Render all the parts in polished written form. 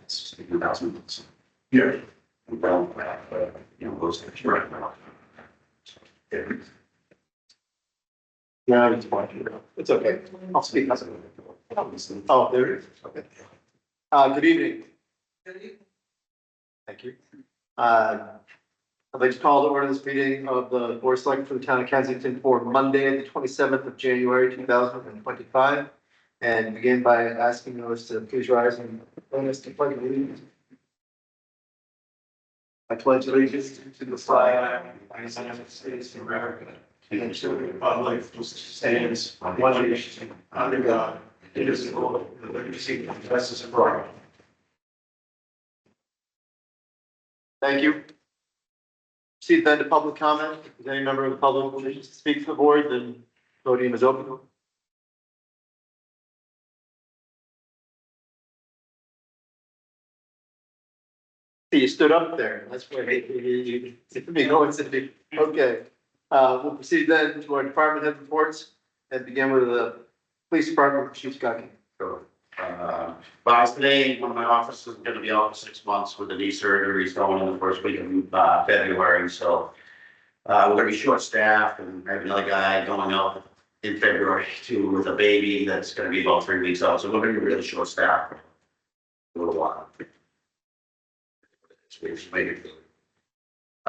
it's 2,000. Yeah. We don't have, those things right now. No, it's okay. I'll speak. Oh, there it is. Okay. Good evening. Thank you. I'd like to call to order this meeting of the Board of Selectmen for the town of Kensington for Monday, the 27th of January, 2025. And begin by asking those to please rise and join us to pledge allegiance. I pledge allegiance to the flag of the United States of America and to the republic which stands one nation under God, indivisible, with liberty and justice for all. Thank you. Proceed then to public comment. If any member of the public wishes to speak to the board, then podium is open. See, you stood up there. That's where you going to be. Okay. We'll proceed then to our department head reports and begin with the police department, Chief Scott. So, but today, one of my officers is going to be out for 6 months with the knee surgery. He's going in the first week of February. So we're going to be short staffed, and I have another guy going out in February too with a baby that's going to be about 3 weeks out. So we're going to be really short staffed for a little while.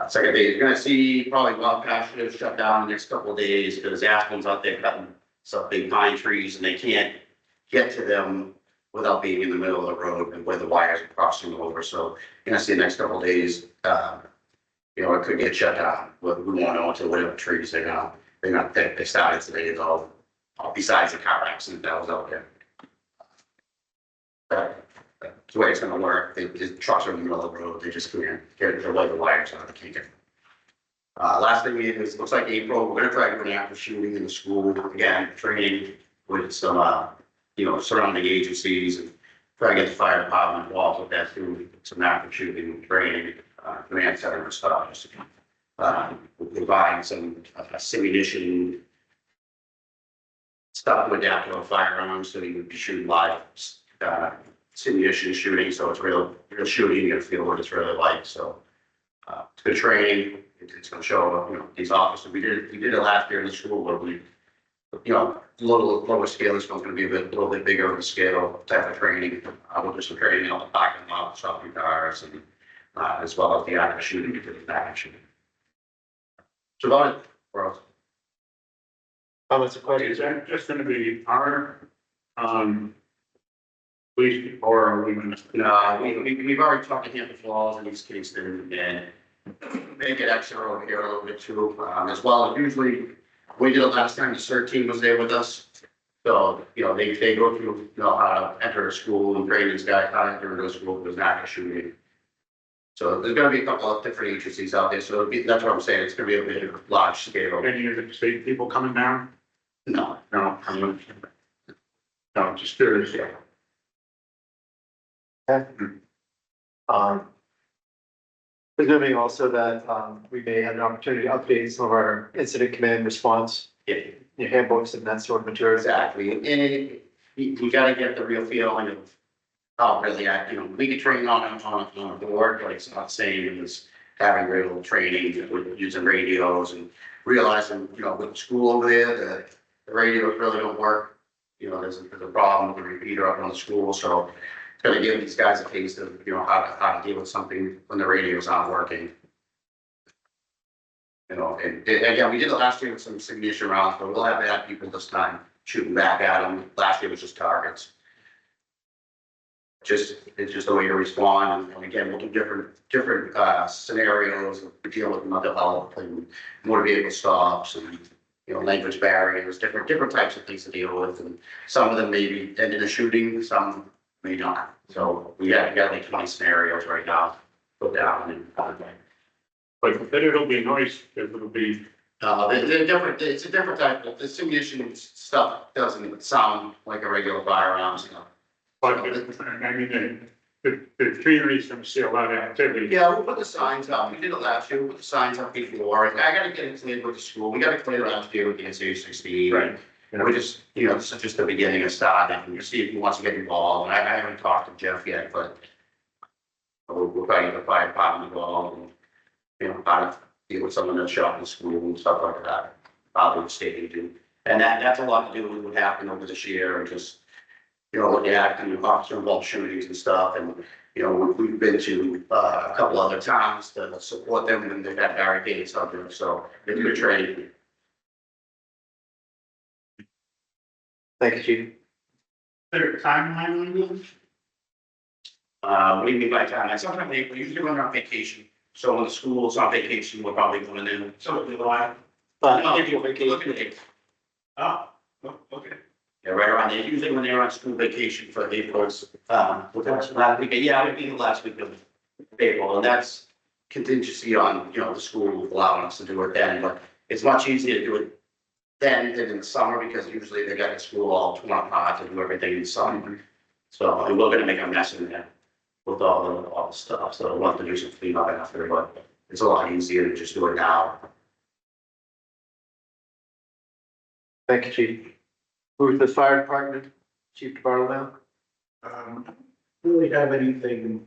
Second day, you're going to see probably wild pasture shut down the next couple of days because Aspen's out there cutting some big pine trees and they can't get to them without being in the middle of the road and where the wires are crossing over. So you're going to see the next couple of days, it could get shut down. We won't know until whatever trees they're gonna pick. They started today though, besides the car accident that was out there. That's the way it's gonna work. The trucks are in the middle of the road. They just can't get the way the wires are. They can't get. Last thing is, looks like April, we're gonna try to do an active shooting in the school again, training with some, surrounding agencies and try to get the fire department involved with that too. Some active shooting training, command center and stuff. We're providing some simulation stuff to adapt to a firearm, so you would be shooting live simulation shooting. So it's real shooting. You get to feel what it's really like. So it's good training. It's going to show these officers. We did it last year in the school where we, a little lower scale. It's going to be a little bit bigger of a scale type of training. We'll do some training on the parking lot, shopping cars, and as well as the active shooting, action. So about it for us. Comments or questions? Is that just gonna be our, police, or are we gonna? No, we've already talked to Hampton Falls and East Kingston and make it extra over here a little bit too, as well. Usually we did it last time, the CERT team was there with us. So, they go through, how to enter a school and train these guys how to enter a school with active shooting. So there's going to be a couple of different agencies out there. So that's what I'm saying. It's going to be a bit large scale. Any of the state people coming down? No. No, no, just curious. Okay. Presuming also that we may have an opportunity to update some of our incident command response, your handbooks and that sort of material. Exactly. And you got to get the real feeling of how really, we could train on a board, but it's not the same as having real training with using radios and realizing, with the school over there, the radios really don't work. There's a problem with the repeater up on the school. So it's going to give these guys a taste of, how to deal with something when the radios aren't working. And again, we did it last year with some simulation rounds, but we'll have bad people this time shooting back at them. Last year was just targets. It's just a way to respond, and again, we'll do different scenarios. We deal with mental health and motor vehicle stops and language barriers, different types of things to deal with, and some of them maybe end in a shooting, some may not. So we got like 20 scenarios right now put down and. But it'll be nice if it'll be. They're different. It's a different type of the simulation stuff. Doesn't sound like a regular firearm. But I mean, the community's gonna see a lot of activity. Yeah, we'll put the signs up. We did it last year. We'll put the signs up before. I gotta get it cleared with the school. We gotta clear it last year with the NCA-16. Right. We just, this is just the beginning of starting. And you see if he wants to get involved. And I haven't talked to Jeff yet, but We're trying to get the fire department involved and, you know, kind of deal with someone that's shot in school and stuff like that. Probably the state they do. And that's a lot to do with what happened over this year and just, you know, looking at the officer involved shootings and stuff. And, you know, we've been to a couple other towns to support them when they've had barricades out there. So it's good training. Thank you, chief. There a timeline on this? What do you mean by time? And sometimes they usually when they're on vacation. So when the school's on vacation, we're probably going in. So July. April vacation. Oh, okay. Yeah, right around there. Usually when they're on school vacation for April's, last week, yeah, it would be the last week of April, and that's contingency on, you know, the school allowing us to do it then, but it's much easier to do it then than in the summer, because usually they got the school all torn apart to do everything in the summer. So, and we're gonna make a mess in there with all the stuff, so we'll have to do some cleanup after, but it's a lot easier to just do it now. Thank you, chief. Move to the fire department, Chief Bartolome. Don't really have anything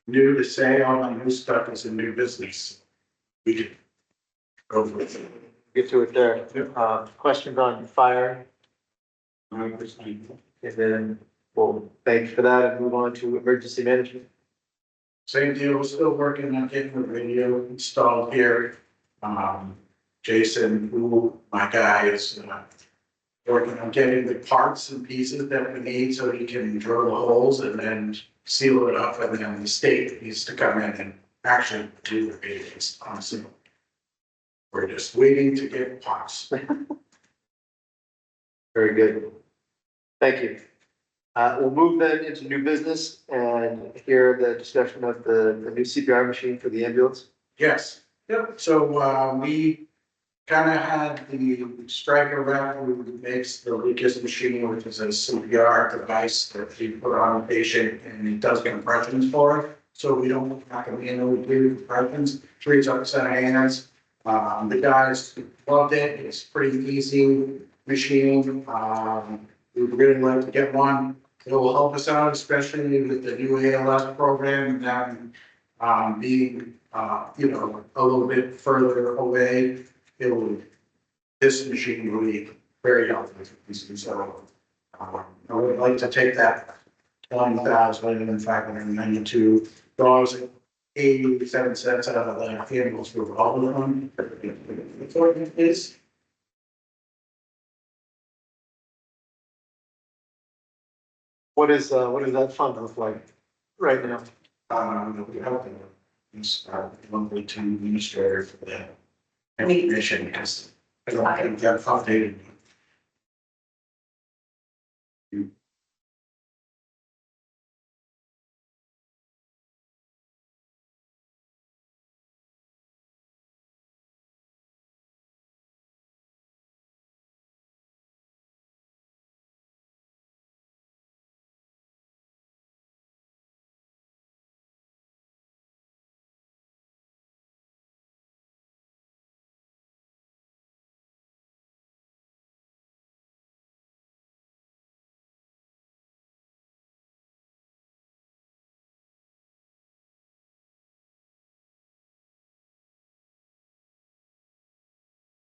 new to say. All my new stuff is in new business. We could go for it. Get to it there. Questions on fire, and then we'll thank you for that and move on to emergency management. Same deal, we're still working on getting the radio installed here. Jason, who, my guy, is working on getting the parts and pieces that we need so he can drill the holes and then seal it up. And then the state needs to come in and actually do the radios, honestly. We're just waiting to get parts. Very good. Thank you. We'll move then into new business and hear the discussion of the new CPR machine for the ambulance. Yes, yep, so, we kind of had the striker rep who makes the Lucas machine, which is a CPR device that you put on a patient and it does compressions for it. So we don't have to manually do compressions, frees up a set of hands. The guys loved it, it's pretty easy machine. We would really like to get one. It will help us out, especially with the new ALS program and then being, you know, a little bit further away. This machine will be very helpful. So I would like to take that $1,592 and 87 cents out of the vehicles revolving fund. Important is. What does that fund look like right now? We helping this monthly to administrator for the information because I don't think they're updated.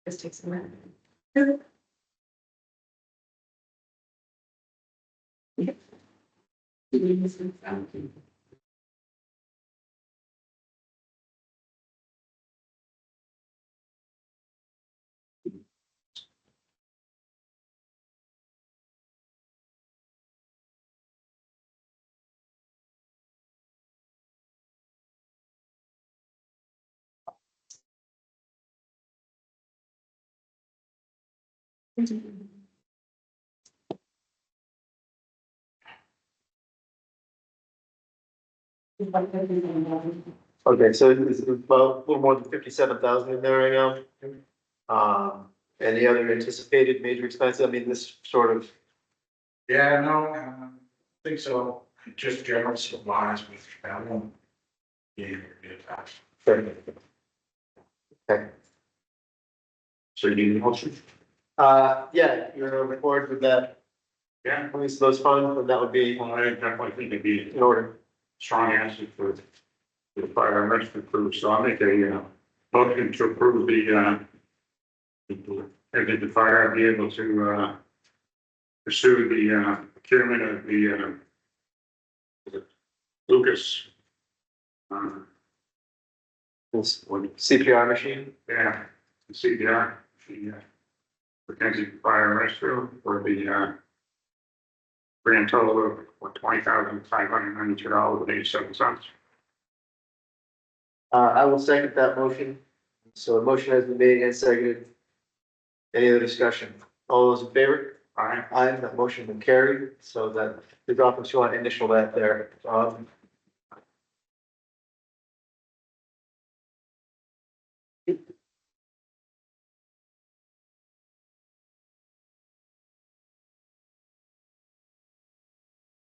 This takes a minute. Yep. Okay, so there's about a little more than 57,000 in there right now. Any other anticipated major expenses? I mean, this sort of, Yeah, no, I think so. Just general supplies with travel. Yeah, okay. So you need a motion? Yeah, you're on board with that, Yeah, at least those funds, and that would be well, I definitely think it'd be in order. a strong answer for the fire and rescue crew, so I'll make a, motion to approve the fire be able to, pursue the, procurement of the, Lucas. This CPR machine. Yeah, the CDR, the, Mackenzie Fire and Rescue for the, grand total of $20,592.87. I will second that motion. So a motion has been made and seconded. Any other discussion? All those in favor? Aye. Aye, that motion been carried, so that the documents you want to initial that there.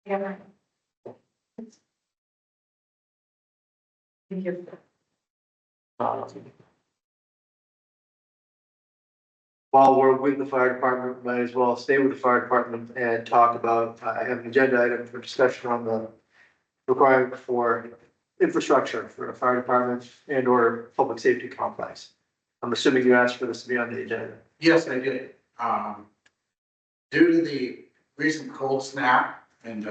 Yeah. Thank you. While we're with the fire department, might as well stay with the fire department and talk about, I have an agenda item for discussion on the requirement for infrastructure for a fire department and or public safety complex. I'm assuming you asked for this to be on the agenda. Yes, I did. Due to the recent cold snap and,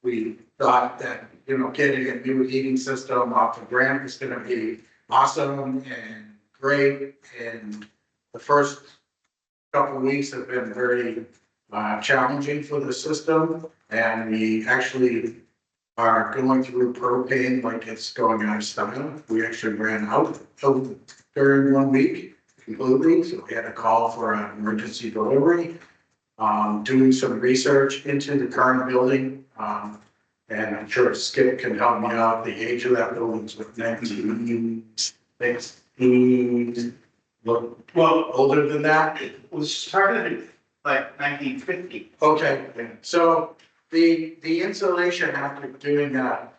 we thought that, getting a new heating system off the grant is gonna be awesome and great. And the first couple of weeks have been very, challenging for the system. And we actually are going through propane like it's going out of style. We actually ran out during 1 week completely, so we had to call for an emergency delivery. Doing some research into the current building, and I'm sure Skip can help me out. The age of that building's with 1960, look, well, older than that. It was started in like 1950. Okay, so the insulation after doing a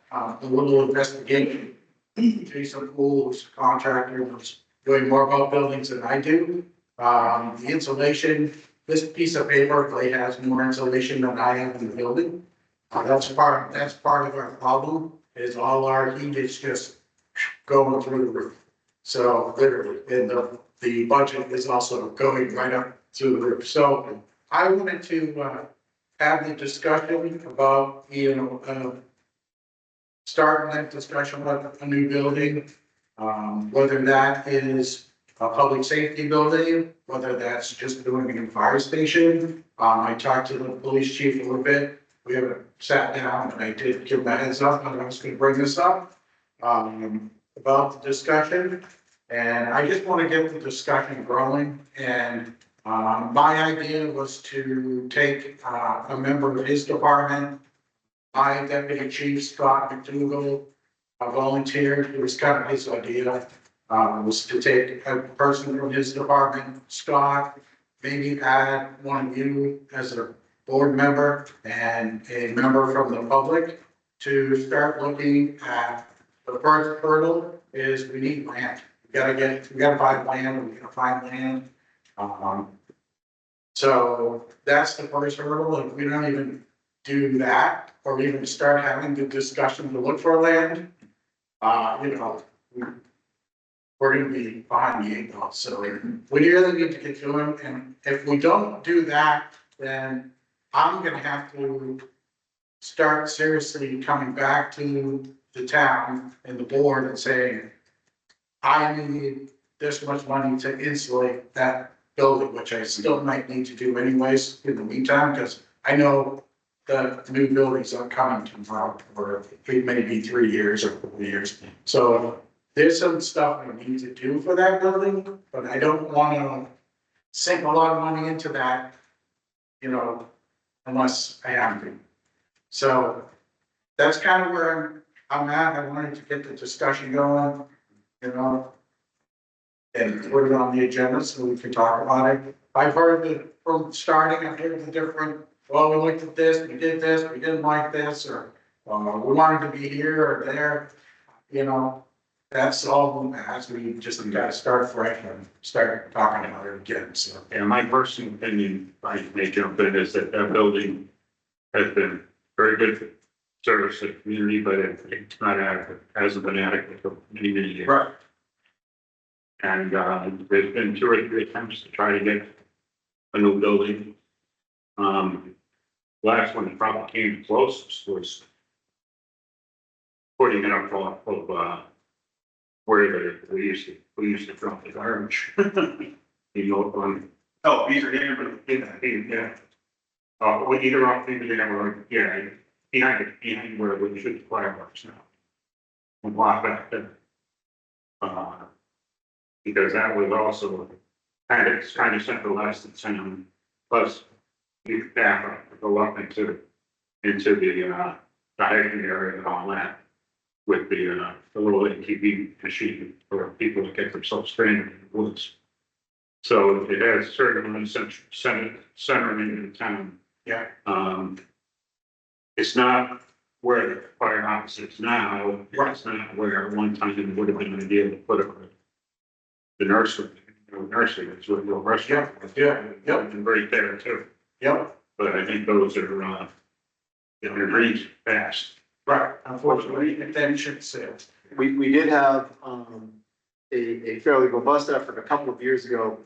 little investigation, Jason Poole, who's a contractor, was doing more about buildings than I do. The insulation, this piece of paper, Clay has more insulation than I have in the building. That's part of our problem, is all our heat is just going through the roof. So literally, and the budget is also going right up through the roof. So I wanted to have the discussion about, starting that discussion about a new building. Whether that is a public safety building, whether that's just doing a fire station. I talked to the police chief a little bit. We haven't sat down, but I did give him a heads up, and I was gonna bring this up. About the discussion, and I just wanna get the discussion growing. And my idea was to take a member of his department, my deputy chief, Scott McDougal, volunteered. It was kind of his idea, was to take a person from his department, Scott, maybe add one of you as a board member and a member from the public to start looking at the first hurdle is we need land. We gotta find land, we gotta find land. So that's the first hurdle. If we don't even do that, or even start having the discussion to look for land, we're gonna be behind the 8 ball. So we really need to get going. And if we don't do that, then I'm gonna have to start seriously coming back to the town and the board and saying, I need this much money to insulate that building, which I still might need to do anyways in the meantime, because I know the new buildings are coming tomorrow, or maybe 3 years or 4 years. So there's some stuff we need to do for that building, but I don't wanna sink a lot of money into that, unless I have to. So that's kind of where I'm at. I wanted to get the discussion going, and put it on the agenda so we can talk about it. I've heard from starting, I've heard the different, well, we looked at this, we did this, we didn't like this, or we wanted to be here or there, that's all in the past. We just gotta start fresh and start talking about it again, so. And my personal opinion, I may jump in, is that building has been very good service the community, but it's not adequate, hasn't been adequate for many, many years. Right. And, there's been 2 or 3 attempts to try to get a new building. Last one that probably came closest was putting it up off of, where we used to dump the garbage. You know, Oh, these are in, yeah. Well, either off the dam or, yeah, behind where we should the fireworks now. And block back there. Because that was also kind of centralized in town, plus you could back up, go up into the hiking area and all that. With the little ATV machine for people to get themselves stranded in the woods. So it has certain center in the town. Yeah. It's not where the fire office is now, it's not where at one time it would have been an idea to put it. The nursery, nursery is with the restaurant. Yeah, yeah. And right there too, Yep, but I think those are, they're reached fast. right. Unfortunately, attention sales. We did have, a fairly robust effort a couple of years ago,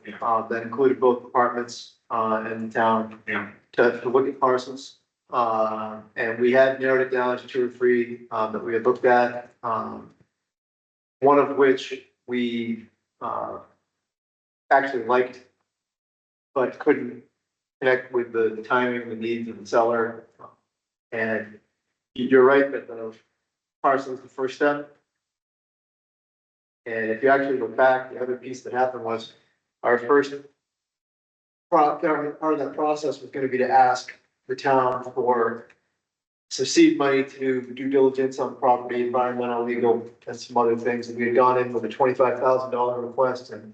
that included both departments, in town. Yeah. To look at parcels, and we had narrowed it down to 2 or 3, that we had looked at. One of which we, actually liked, but couldn't connect with the timing, the needs of the seller. And you're right that the parcel is the first step. And if you actually look back, the other piece that happened was our first part of that process was gonna be to ask the town for some seed money to do due diligence on property, environmental, legal, and some other things. And we had gone in with a $25,000 request, and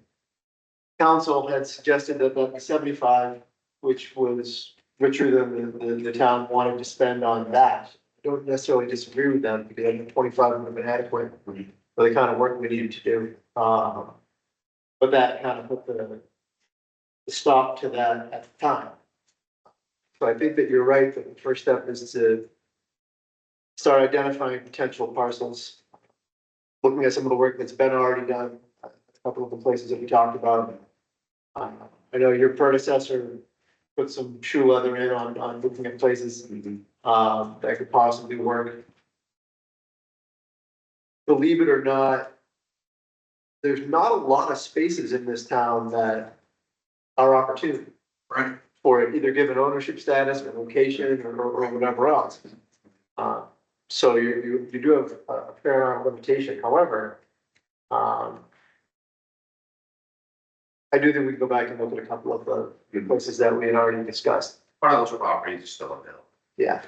council had suggested that that be 75, which was richer than the town wanted to spend on that. I don't necessarily disagree with them, because I think 25 would have been adequate for the kind of work we needed to do. But that kind of put the stop to that at the time. So I think that you're right, that the first step is to start identifying potential parcels, looking at some of the work that's been already done, a couple of the places that we talked about. I know your predecessor put some shoe leather in on looking at places, that could possibly work. Believe it or not, there's not a lot of spaces in this town that are opportunity. Right. For it, either given ownership status or location or whatever else. So you do have a fair amount of limitation, however, I do think we can go back and look at a couple of the places that we had already discussed. Part of those properties is still available. Yeah.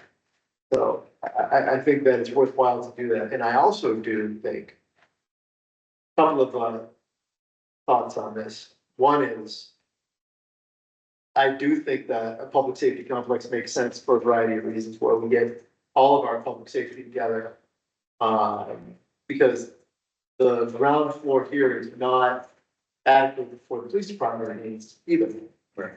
So I think that it's worthwhile to do that, and I also do think a couple of thoughts on this. One is, I do think that a public safety complex makes sense for a variety of reasons, where we get all of our public safety together. Because the ground floor here is not adequate for the police department needs either. Right.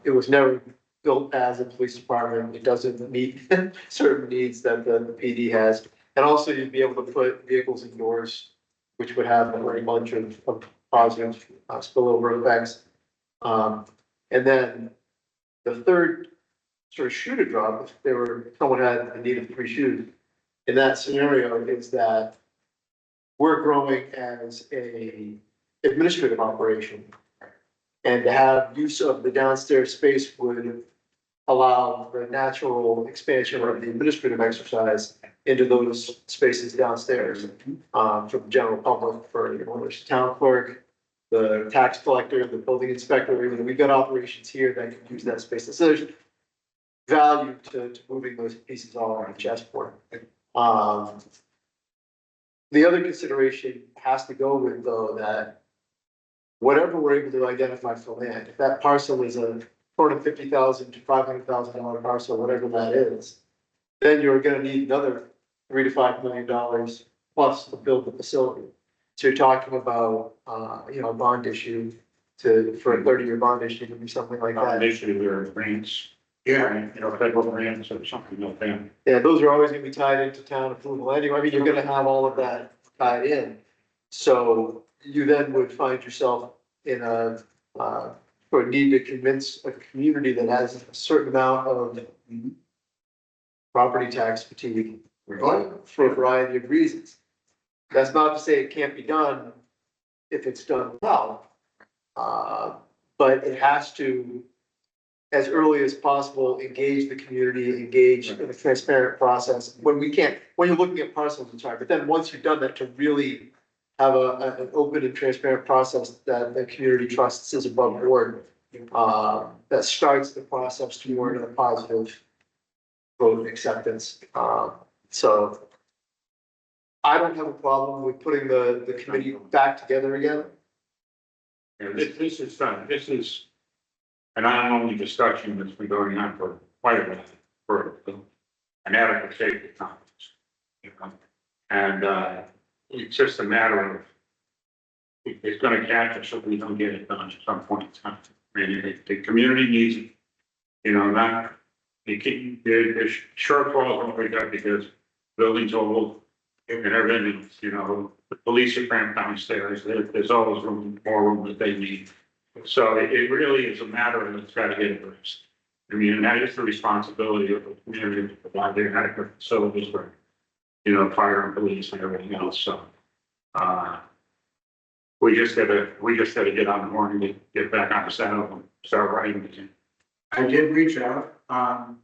It was never built as a police department. It doesn't meet certain needs that the PD has. And also you'd be able to put vehicles indoors, which would have a very bunch of positive spillover effects. And then the third sort of shoe to drop, if someone had a need of 3 shoes, in that scenario is that we're growing as a administrative operation. And to have use of the downstairs space would allow the natural expansion of the administrative exercise into those spaces downstairs, for the general public, for, the town clerk, the tax collector, the building inspector. We've got operations here that can use that space. So there's value to moving those pieces all around the chessboard. The other consideration has to go with, though, that whatever we're able to identify for land, if that parcel is a $450,000 to $500,000 parcel, whatever that is, then you're gonna need another $3 to $5 million plus to build the facility. So you're talking about, a bond issue for a 30-year bond issue to be something like that. Foundation or grants. Yeah, you know, federal grants or something like that. Yeah, those are always gonna be tied into town approval anyway. I mean, you're gonna have all of that tied in. So you then would find yourself in or need to convince a community that has a certain amount of property tax fatigue for a variety of reasons. That's not to say it can't be done if it's done well. But it has to, as early as possible, engage the community, engage in a transparent process. When you're looking at parcels, it's hard, but then once you've done that, to really have an open and transparent process that the community trusts is above board, that starts the process toward a positive vote acceptance. So I don't have a problem with putting the committee back together again. And this is an ongoing discussion that's been going on for quite a while, for an adequate safety conference. You know? And, it's just a matter of, it's gonna catch us if we don't get it done at some point in time. I mean, the community needs it, you know, not, you keep, there's shortfalls what we got because buildings old and everything, you know, the police are cramped downstairs, there's always more room that they need. So it really is a matter of it's gotta get addressed. I mean, and that is the responsibility of the community to provide their adequate facilities for, you know, fire and police and everything else, so. We just gotta get on the horn and get back on the saddle and start writing again. I did reach out,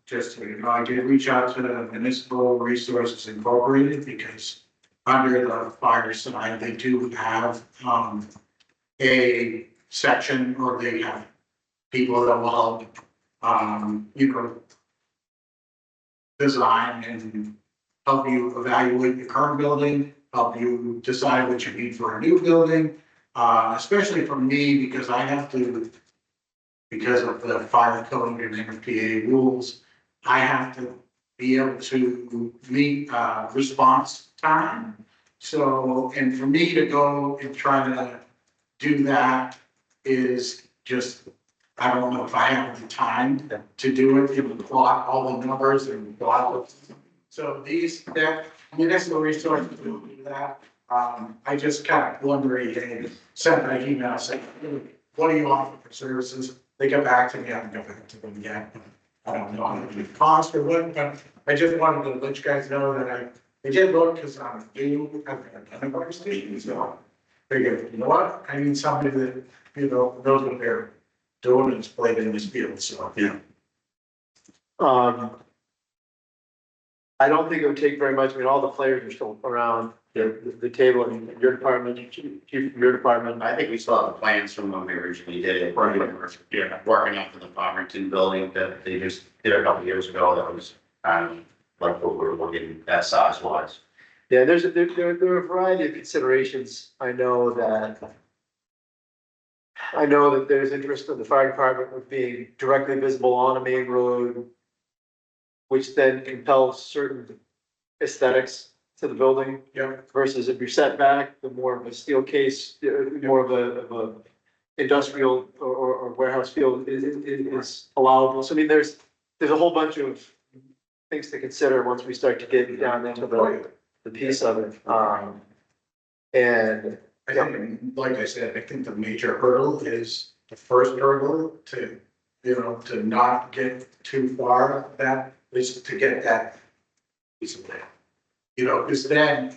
just, you know, I did reach out to the Municipal Resources Incorporated because under the fire side, they do have, a section or they have people that will help, you know, design and help you evaluate your current building, help you decide what you need for a new building. Especially for me, because I have to, because of the fire code and MPA rules, I have to be able to meet, response time. So, and for me to go and try to do that is just, I don't know if I have the time to do it, to plot all the numbers and plot. So that municipal resources will do that. I just kind of wondering, hey, sent an email saying, what do you offer for services? They get back to me, I haven't got back to them yet. I don't know how much it costs or what, but I just wanted to let you guys know that I did look because I'm due at the fire station, so I figured, you know what, I need somebody that, you know, knows what they're doing and is played in this field, so, yeah. I don't think it would take very much. I mean, all the players are still around the table. I mean, your department, chief from your department. I think we still have the plans from when we originally did it. Right. Yeah, working off of the Farmington building that they just did a couple years ago, that was, like what we were looking at size wise. Yeah, there are a variety of considerations. I know that there's interest in the fire department with being directly visible on a main road, which then compels certain aesthetics to the building. Yeah. Versus if you're set back, the more of a steel case, more of a industrial or warehouse feel is allowable. So I mean, there's a whole bunch of things to consider once we start to get down into the piece of it. And I think, like I said, I think the major hurdle is the first hurdle to, you know, to not get too far, that is to get that piece of land. You know, because then,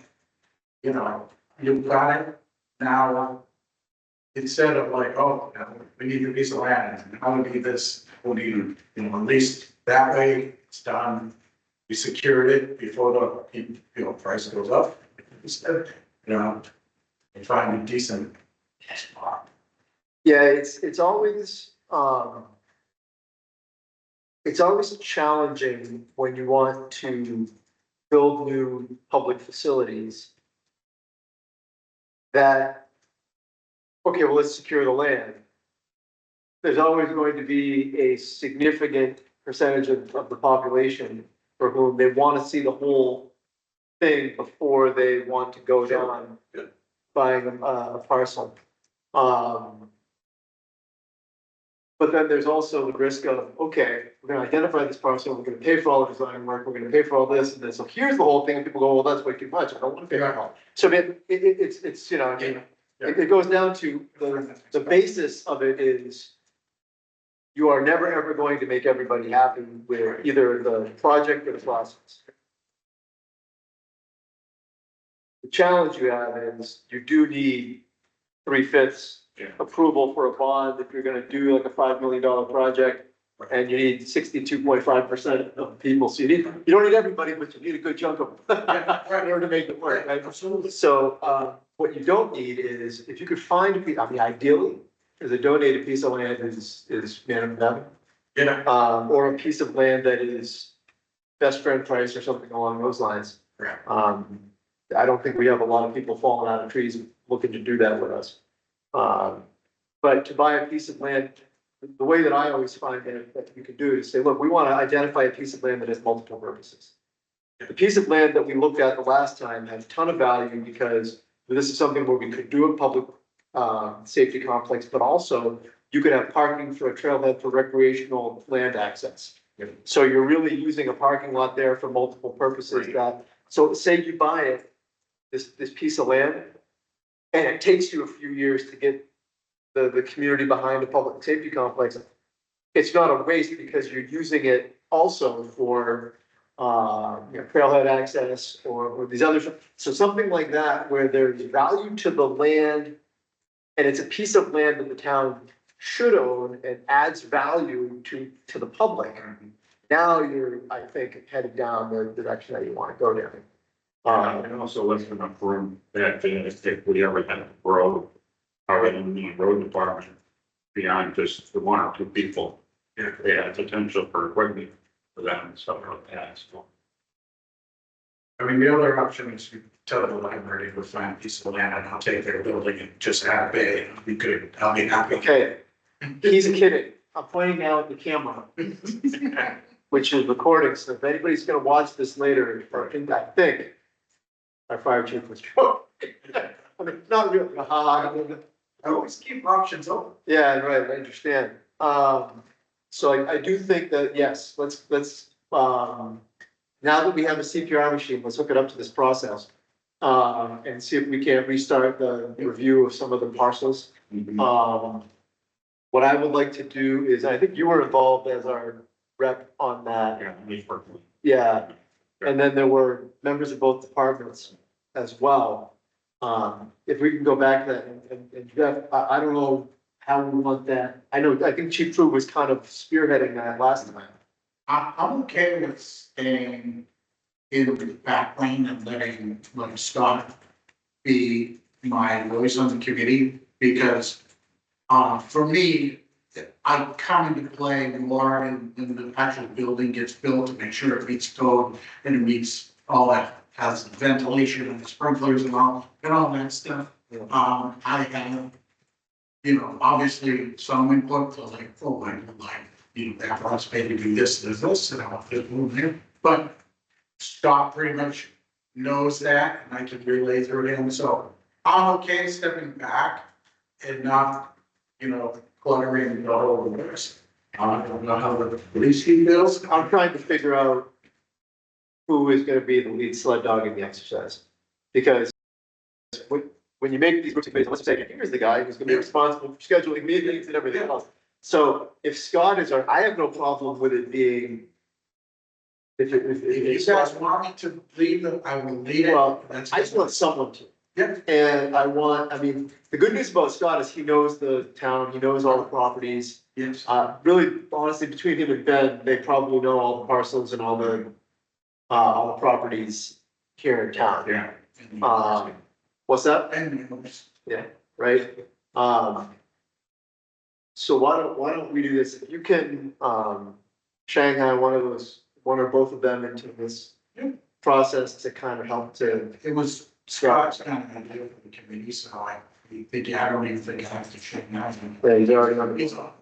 you know, you've got it now, instead of like, oh, you know, we need a piece of land, and I need this, we need, you know, at least that way it's done. We secured it before the, you know, price goes up, instead, you know, and find a decent spot. yeah, it's always challenging when you want to build new public facilities. That, okay, well, let's secure the land. There's always going to be a significant percentage of the population for whom they want to see the whole thing before they want to go down buying a parcel. But then there's also the risk of, okay, we're gonna identify this parcel, we're gonna pay for all the design work, we're gonna pay for all this, and then, so here's the whole thing, and people go, well, that's way too much, I don't wanna pay for it all. So I mean, it's, you know, I mean, it goes down to, the basis of it is you are never, ever going to make everybody happy with either the project or the process. The challenge you have is you do need 3/5 Yeah. approval for a bond if you're gonna do like a $5 million project. And you need 62.5% of people, so you don't need everybody, but you need a good chunk of them in order to make it work, right? Absolutely. So, what you don't need is, if you could find a piece, I mean, ideally, is a donated piece of land is man of heaven. Yeah. Or a piece of land that is best friend price or something along those lines. Right. I don't think we have a lot of people falling out of trees looking to do that with us. But to buy a piece of land, the way that I always find that you can do it is say, look, we want to identify a piece of land that has multiple purposes. The piece of land that we looked at the last time had a ton of value because this is something where we could do a public safety complex, but also you could have parking for a trailhead for recreational land access. Yep. So you're really using a parking lot there for multiple purposes that, so say you buy it, this piece of land, and it takes you a few years to get the community behind a public safety complex. It's not a waste because you're using it also for, trailhead access or these other, so something like that where there's value to the land. And it's a piece of land that the town should own and adds value to the public. Now you're, I think, headed down the direction that you want to go down. And also less enough room that if we ever had to grow, our road department beyond just the one or two people. Yeah. They had potential for equipment for them and stuff like that, so. I mean, the other option is you tell the library to find a piece of land and I'll take their building and just add a bay, and we could, I'll be happy. Okay, he's kidding. I'm pointing now at the camera, which is recording, so if anybody's gonna watch this later, I think our fire chief was joking. I mean, not really, I always keep options open. yeah, right, I understand. So I do think that, yes, let's, now that we have a CPR machine, let's hook it up to this process. And see if we can restart the review of some of the parcels. What I would like to do is, I think you were involved as our rep on that. Yeah, me personally. Yeah, and then there were members of both departments as well. If we can go back to that, and Jeff, I don't know how we want that. I think Chief True was kind of spearheading that last time. I'm okay with staying in the back lane and letting Scott be my voice on the committee, because for me, I come into play more when the actual building gets built to make sure it meets code and it meets all that, has ventilation and sprinklers and all that stuff. I have, obviously some input to like, that wants me to do this, and I'll fit move here, but Scott pretty much knows that, and I can relay through him, so I'm okay stepping back and not, cluttering the whole works. I don't know how the police chief feels. I'm trying to figure out who is gonna be the lead sled dog in the exercise. Because when you make these groups of committees, let's say, here's the guy who's gonna be responsible for scheduling meetings and everything else. So if Scott is I have no problem with it being. If If you guys want me to leave it, I will leave it. Well, That's- I just want someone to. Yep. And the good news about Scott is he knows the town, he knows all the properties. Yes. Really, honestly, between him and Ben, they probably know all the parcels and all the properties here in town. Yeah. What's that? And Right? So why don't we do this? If you can, Shanghai one or both of them into this Yeah. process to kind of help to. it was Scott's kind of idea for the committee, so I don't even think I have to check now. Yeah, he's already on He's the. on.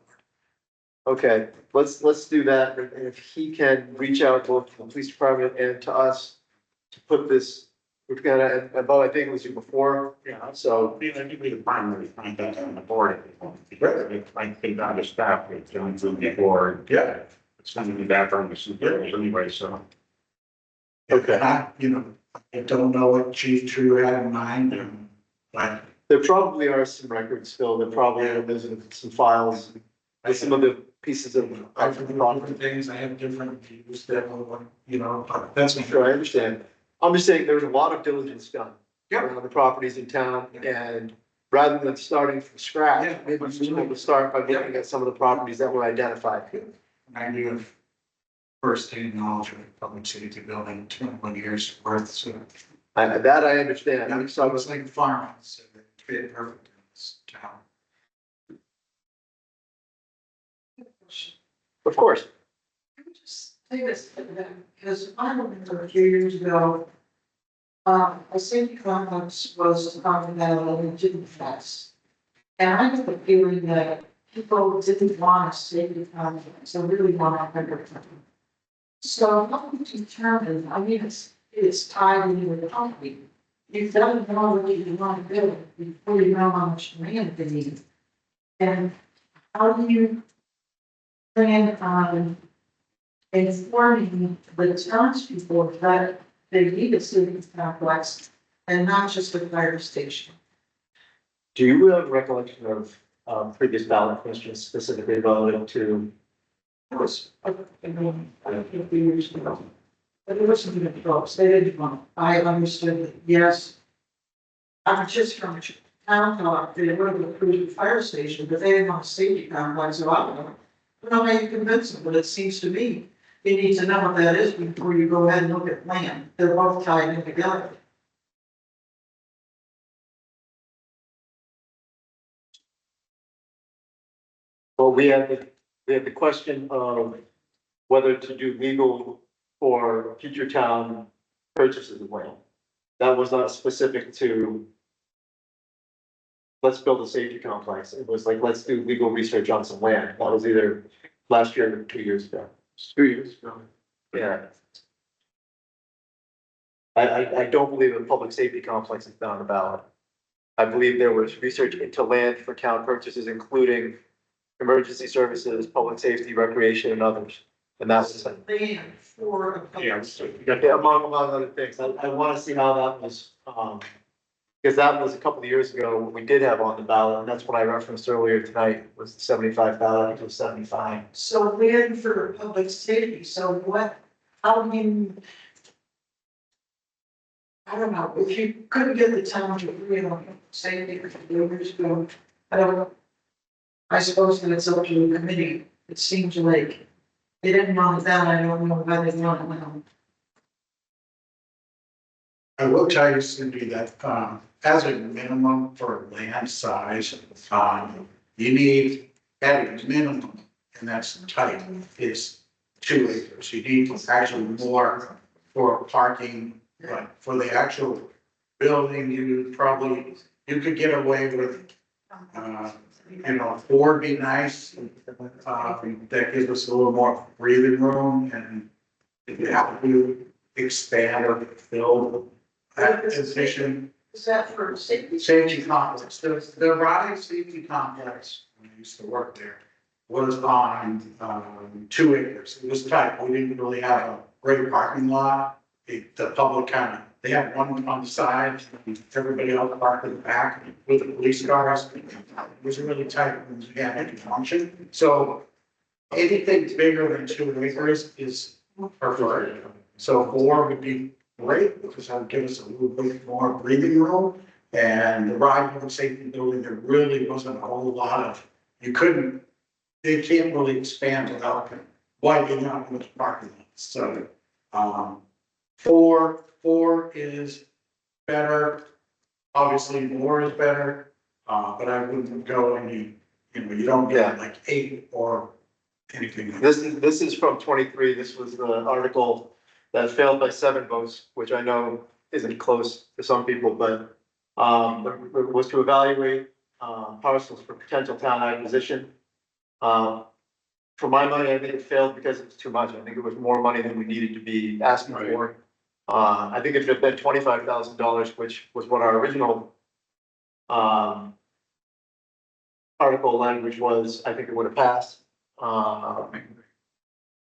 Okay, let's do that, and if he can reach out both to the police department and to us to put this we've got, about, I think it was you before, Yeah, so. I think we can finally find that on the board. I think on the staff, it's going to be board. Yeah. It's going to be back on the supervisors anyway, so. Okay. And I don't know what Chief True had in mind, but There probably are some records still, there probably are, there's some files, with some of the pieces of. I've heard different things, I have different views that, but that's. Sure, I understand. I'm just saying there's a lot of diligence done. Yep. Around the properties in town, and rather than starting from scratch, Yeah. maybe we should able to start by looking at some of the properties that were identified. I do have first-hand knowledge of public safety building, 21 years worth, so. That I understand, I'm It's sorry, like farming, so it fit perfect in this town. of course. Let me just say this, because I remember a few years ago, a safety complex was talking about it didn't pass. And I have a feeling that people didn't want a safety complex, they really want a better company. So how do you determine, I mean, it's tied into the company. You've got to know what you want to build before you know how much land they need. And how do you plan on informing the townspeople that they need a safety complex and not just a fire station? Do you have recollection of, previous ballot questions specifically relative to? It was, I mean, a few years ago. But it wasn't even close, they didn't want, I understood that, yes. I'm just from town talk, they would have approved the fire station, but they didn't want a safety complex, so I don't know. I don't know how you convince them, but it seems to me, you need to know what that is before you go ahead and look at land, they're both tied in together. Well, we have the question of whether to do legal for future town purchases of land. That was not specific to. Let's build a safety complex. It was like, let's do legal research on some land. That was either last year or 2 years ago. 2 years ago. Yeah. I don't believe a public safety complex is down the ballot. I believe there was research into land for town purchases, including emergency services, public safety, recreation, and others. And that's, Land for a Yeah, public so you yeah, got among other things. I want to see how that was, because that was a couple of years ago, when we did have on the ballot, and that's what I referenced earlier tonight, was the 75,000 to 75. So land for public safety, so what, how do you? I don't know, if you couldn't get the town to agree on safety for 2 years ago, I don't know. I suppose that it's up to the committee, it seems like they didn't want that, I don't know why they want it now. I will tell you, Cindy, that, as a minimum for land size, you need at a minimum, and that's tight, is 2 acres. You need actually more for parking, but for the actual building, you could get away with, 4 would be nice. That gives us a little more breathing room, and if you have to expand or fill that position. Is that for safety? Safety complex, the Raleigh Safety Complex, when I used to work there, was on, 2 acres. It was tight, we didn't really have a great parking lot. The public they had one on the side, and everybody else parked in the back with the police cars. It was really tight when we had any function, so anything bigger than 2 acres is preferred. So 4 would be great, because that would give us a little bit more breathing room. And the ride public safety building, there really wasn't a whole lot of, they can't really expand without widening out with parking lots. So, 4 is better. Obviously, more is better, but I wouldn't go any, you don't get like 8 or anything. This is from 23. This was the article that failed by 7 votes, which I know isn't close to some people, but was to evaluate parcels for potential town acquisition. For my money, I think it failed because it was too much. I think it was more money than we needed to be asking for. I think if it had been $25,000, which was what our original, article language was, I think it would have passed.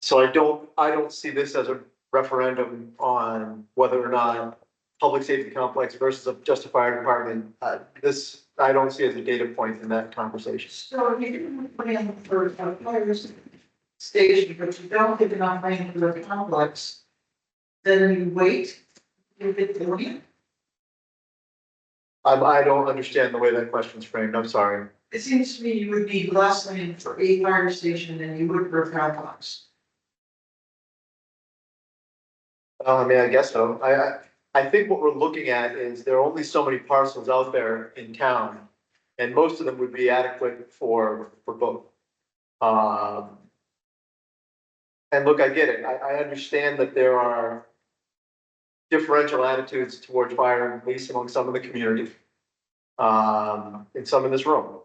So I don't see this as a referendum on whether or not public safety complex versus just a fire department. This, I don't see as a data point in that conversation. So if you didn't plan for a fire station, but you don't have enough land for a complex, then you wait, if it's doing. I don't understand the way that question's framed, I'm sorry. It seems to me you would need less land for a fire station than you would for a complex. I mean, I guess so. I think what we're looking at is there are only so many parcels out there in town. And most of them would be adequate for both. And look, I get it. I understand that there are differential attitudes towards fire and police among some of the community. And some in this room.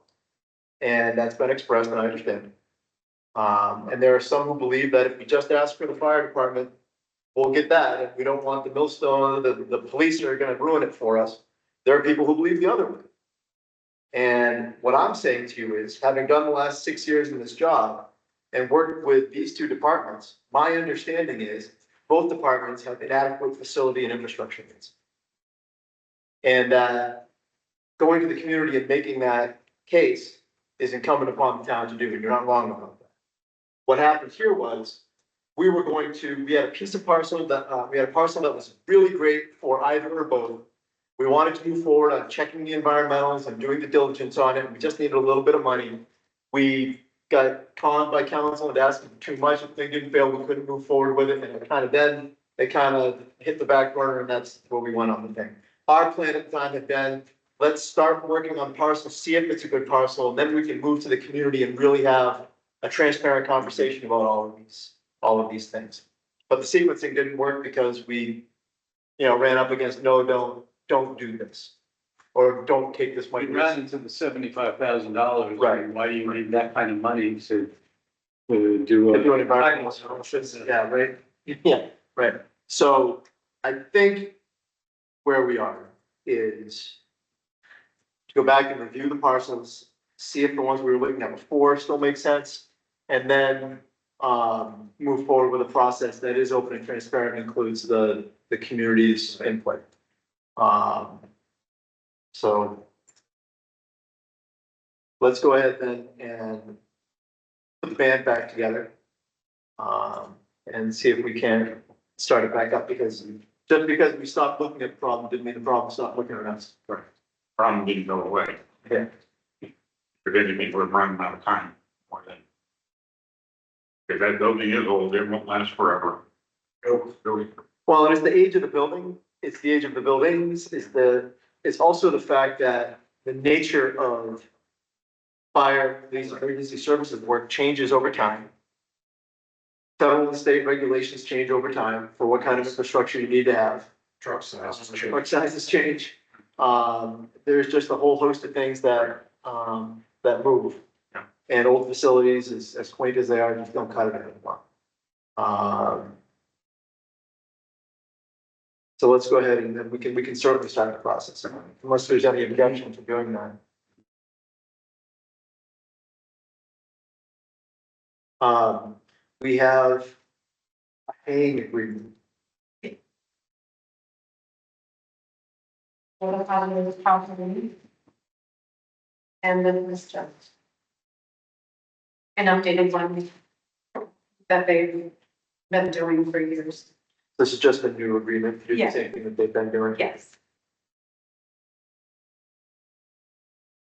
And that's been expressed and I understand. And there are some who believe that if we just ask for the fire department, we'll get that. If we don't want the millstone, the police are gonna ruin it for us. There are people who believe the other way. And what I'm saying to you is, having done the last 6 years in this job and worked with these two departments, my understanding is both departments have inadequate facility and infrastructure needs. And going to the community and making that case is incumbent upon the town to do, and you're not wrong about that. What happened here was, we had a piece of parcel that, we had a parcel that was really great for either or both. We wanted to move forward on checking the environmentals and doing the diligence on it. We just needed a little bit of money. We got conned by council and asked for too much. If they didn't fail, we couldn't move forward with it. And they kind of hit the back burner, and that's where we went on the thing. Our plan at the time had been, let's start working on the parcel, see if it's a good parcel, and then we can move to the community and really have a transparent conversation about all of these things. But the sequencing didn't work because we, ran up against, no, don't do this. Or don't take this money. We ran into the $75,000. Right. Why do you need that kind of money to do To do an a? environmental analysis, yeah, right, yeah, right. So I think where we are is to go back and review the parcels, see if the ones we were looking at before still make sense, and then move forward with a process that is open and transparent, and includes the community's input. So let's go ahead then and put the band back together. And see if we can start it back up, because just because we stopped looking at the problem didn't mean the problem stopped looking at us. Problem didn't go away. Yeah. But then you mean we're running out of time more than. Because that building is old, it won't last forever. Well, and it's the age of the building, it's the age of the buildings, it's also the fact that the nature of fire, police, emergency services work changes over time. Federal and state regulations change over time for what kind of infrastructure you need to have. Truck sizes. Truck sizes change. There's just a whole host of things that move. Yeah. And old facilities, as quaint as they are, just don't cut it anymore. So let's go ahead and then we can certainly start the process, unless there's any objection to doing that. We have a haying agreement. What about the property? And then this just. An updated one that they've been doing for years. This is just a new agreement, to do the Yeah. same thing that they've been doing. Yes.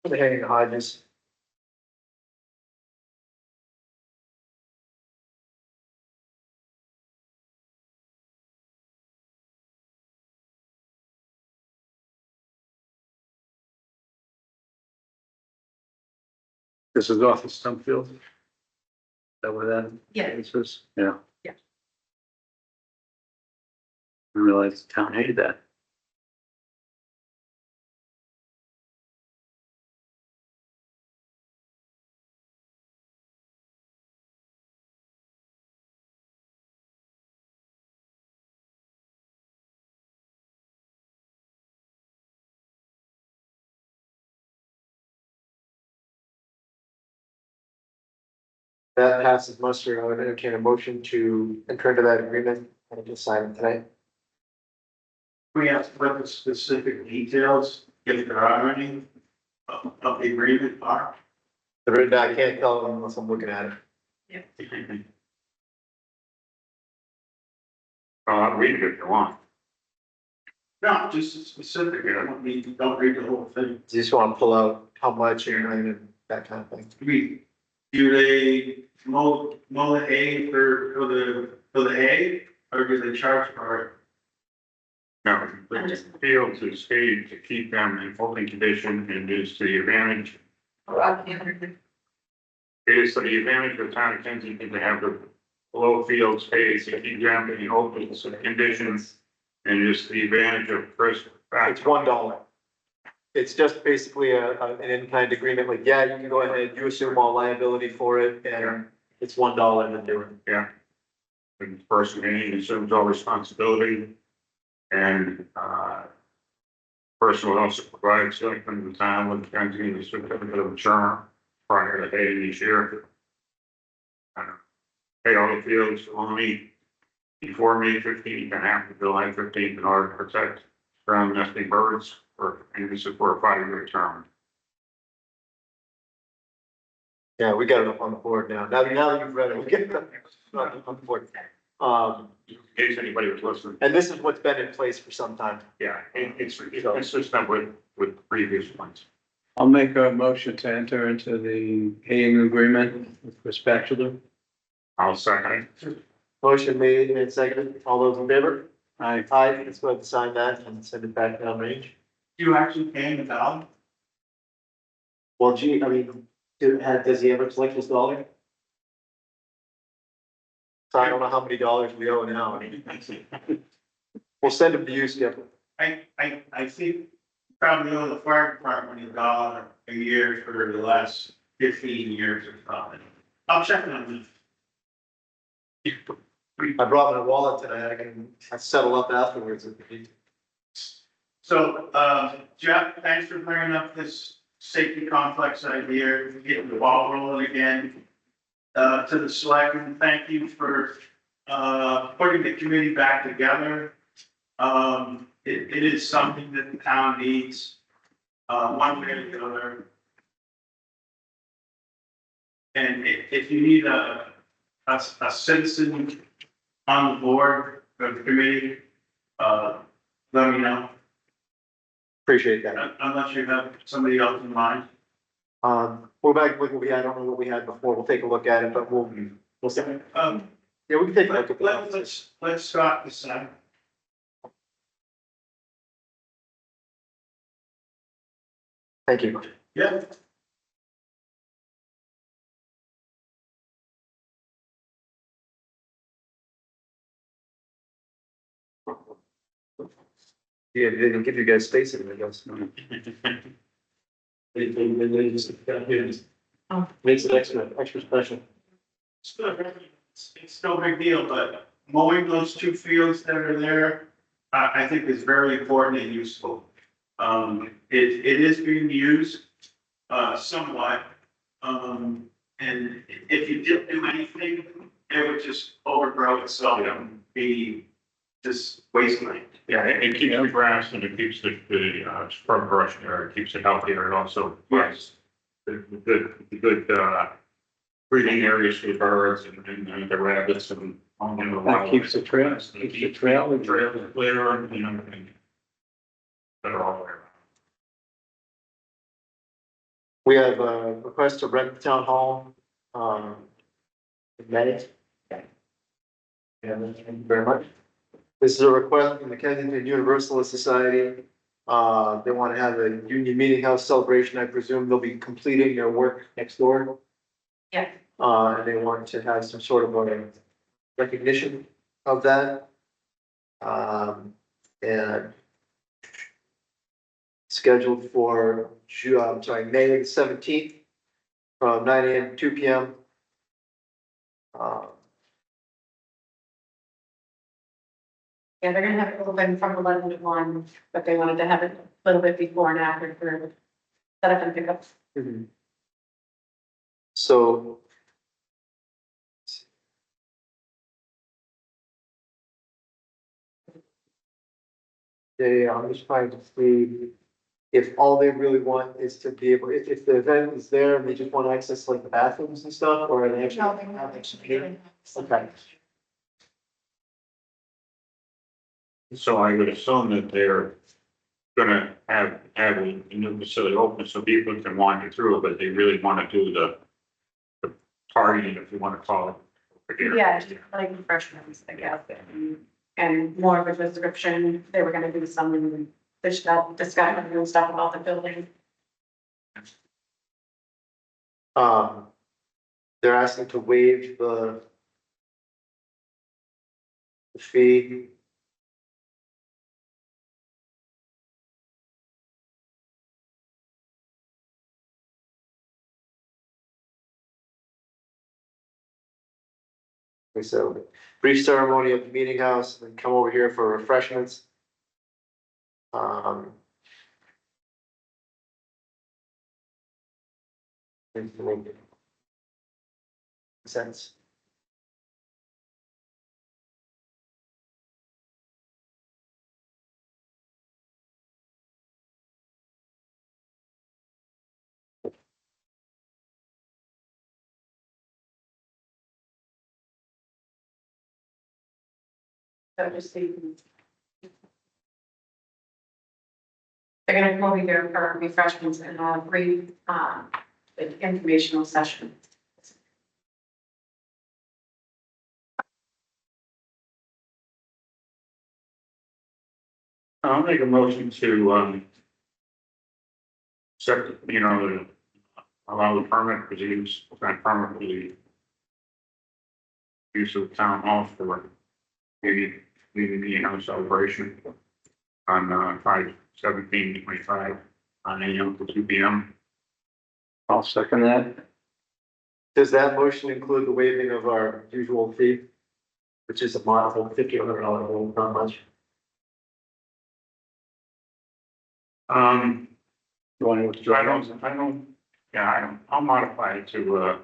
The haying Hodges. This is off of Stumpfield? Is that where that? Yeah. This is, yeah. Yeah. I realized the town hated that. that passes muster, I would entertain a motion to enter into that agreement and just sign it tonight. We have to put the specific details, if there are any, of the agreement are. The written, I can't tell unless I'm looking at it. I'll read it if you want. No, just specific, don't read the whole thing. You just want to pull out how much and that kind of thing. Do they mow the hay for the hay, or do they charge for it? No, the fields is paid to keep them in holding condition and is the advantage. It is the advantage of town of Kensington to have the below fields paid to keep them in open conditions. And is the advantage of first. It's $1. It's just basically an in-kind agreement, like, yeah, you can go ahead, you assume all liability for it, and it's $1 and then do it. Yeah. The person assumes all responsibility. And, person will also provide Selectmen of the town with Kensington certificate of insurance prior to paying each year. Pay all the fields only before May 15th and after July 15th in order to protect ground nesting birds and this is for a 5-year term. Yeah, we got it up on the board now. Now that you've read it, we get it up on the board. In case anybody was listening, And this is what's been in place for some time. yeah, it's consistent with previous ones. I'll make a motion to enter into the haying agreement with respect to them. I'll second it. Motion made and seconded. All those in favor? Aye. Aye, let's go ahead and sign that and send it back down range. You actually paying the dollar? Well, gee, I mean, does he ever collect his dollar? So I don't know how many dollars we owe now. I mean, we'll send him to you, Skip. I think probably owe the fire department $1 a year for the last 15 years or something. I'll check on this. I brought my wallet tonight. I can settle up afterwards if you need. So, Jeff, thanks for bringing up this safety complex idea, getting the ball rolling again. To the selectmen, thank you for, putting the committee back together. It is something that the town needs, one way or the other. And if you need a citizen on the board of the committee, let me know, Appreciate that. unless you have somebody else in mind. We're back with what we had. I don't know what we had before. We'll take a look at it, but we'll see. Yeah, we can take a look at that. Let's start this out. Thank you. Yeah. Yeah, they didn't give you guys space in it, I guess. Makes it extra special. It's no big deal, but mowing those 2 fields that are there, I think is very important and useful. It is being used, somewhat. And if you didn't do anything, it would just overgrow itself and be just wasteland. Yeah, it keeps the grass and it keeps the scrub brush there, it keeps it healthier, and also provides the good breeding areas for the birds and the rabbits and. That keeps the trail, keeps the trail. The trail is clear and everything. Better all the way around. We have a request to rent the town hall, in May. Yeah, thank you very much. This is a request from the Kensington Universalist Society. They want to have a Union Meeting House celebration. I presume they'll be completing their work next door. Yeah. And they want to have some sort of a recognition of that. And scheduled for May the 17th from 9 AM to 2 PM. Yeah, they're gonna have it open from 11 to 1, but they wanted to have it a little bit before and after for setup and pickup. So Yeah, I'm just trying to see if all they really want is to be able, if the event is there and they just want to access like the bathrooms and stuff, or are they actually? No, they have actually. Okay. So I would assume that they're gonna have a new facility open so people can wander through, but they really wanna do the partying, if you wanna call it. over here. Yeah, just like refreshments, I guess, and more of a description, they were gonna do some discussion and stuff about the building. They're asking to waive the fee. Okay, so brief ceremony at the meeting house, then come over here for refreshments. Sense. So just see. They're gonna come over here for refreshments and a brief, informational session. I'll make a motion to, set, allow the permit for the use, grant permit for the use of town hall for the meeting house celebration on, 5/17/25 on AM to 2 PM. I'll second that. Does that motion include the waiving of our usual fee? Which is a modified $1,500 loan, not much. You want to withdraw? I'll modify it to,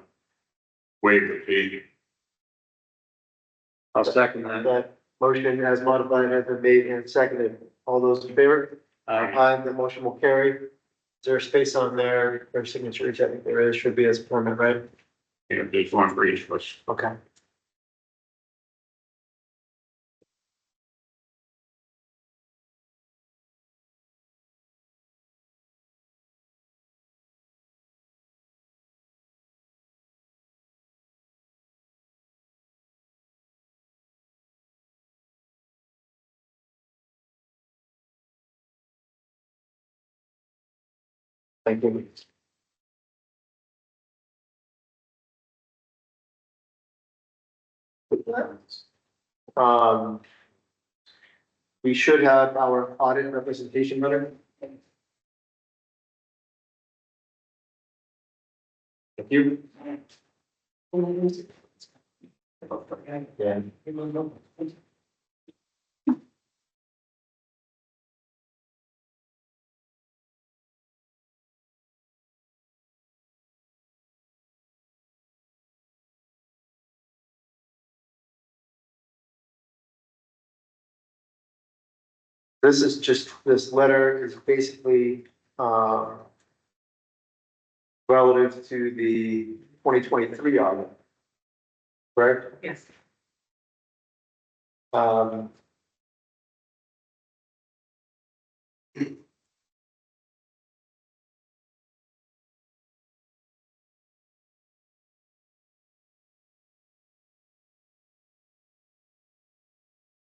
waive the fee. I'll second that. That motion as modified has been made and seconded. All those in favor? Aye, the motion will carry. Is there a space on there for signatures? I think there is, should be as permit, right? There's one for each of us. Okay. Thank you. Um, we should have our audit representation letter. Thank you. Yeah. This is just, this letter is basically, relative to the 2023 audit. Right? Yes. Um.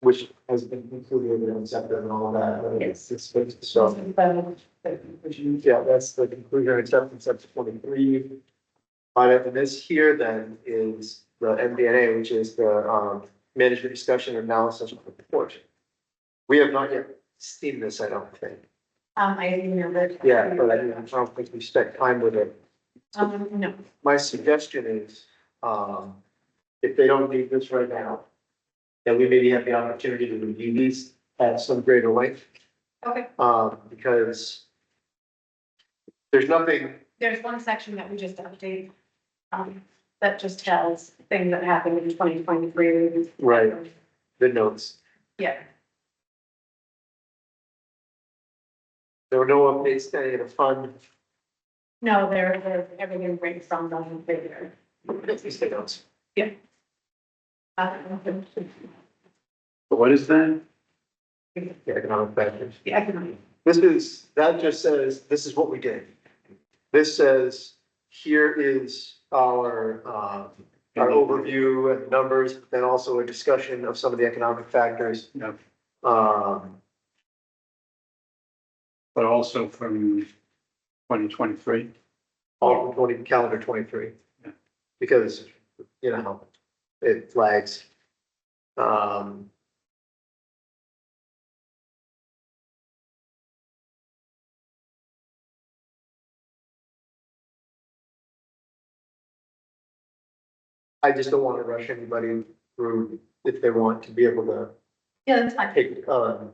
Which has been included in accepted and all that. Yes. So, yeah, that's the conclusion and acceptance of 23. Audit, and this here then is the MD&A, which is the, management discussion and analysis of the report. We have not yet seen this, I don't think. I remember. Yeah, but I don't think we spent time with it. No, My suggestion is, if they don't need this right now, then we maybe have the opportunity to review these at some greater length. okay, Because there's nothing, there's one section that we just update, that just tells things that happened in 2023. Right. the notes. Yeah, There were no updates to any of the fund. No, they're everything right from the figure. Please take notes. What is that? The economic factors. The economic. That just says, this is what we did. This says, here is our overview and numbers, but then also a discussion of some of the economic factors. Yep. Um, But also from 2023. all from calendar 23. Yeah. Because, you know, it flags. Um, I just don't want to rush anybody through if they want to be able to Yeah, that's fine. take, a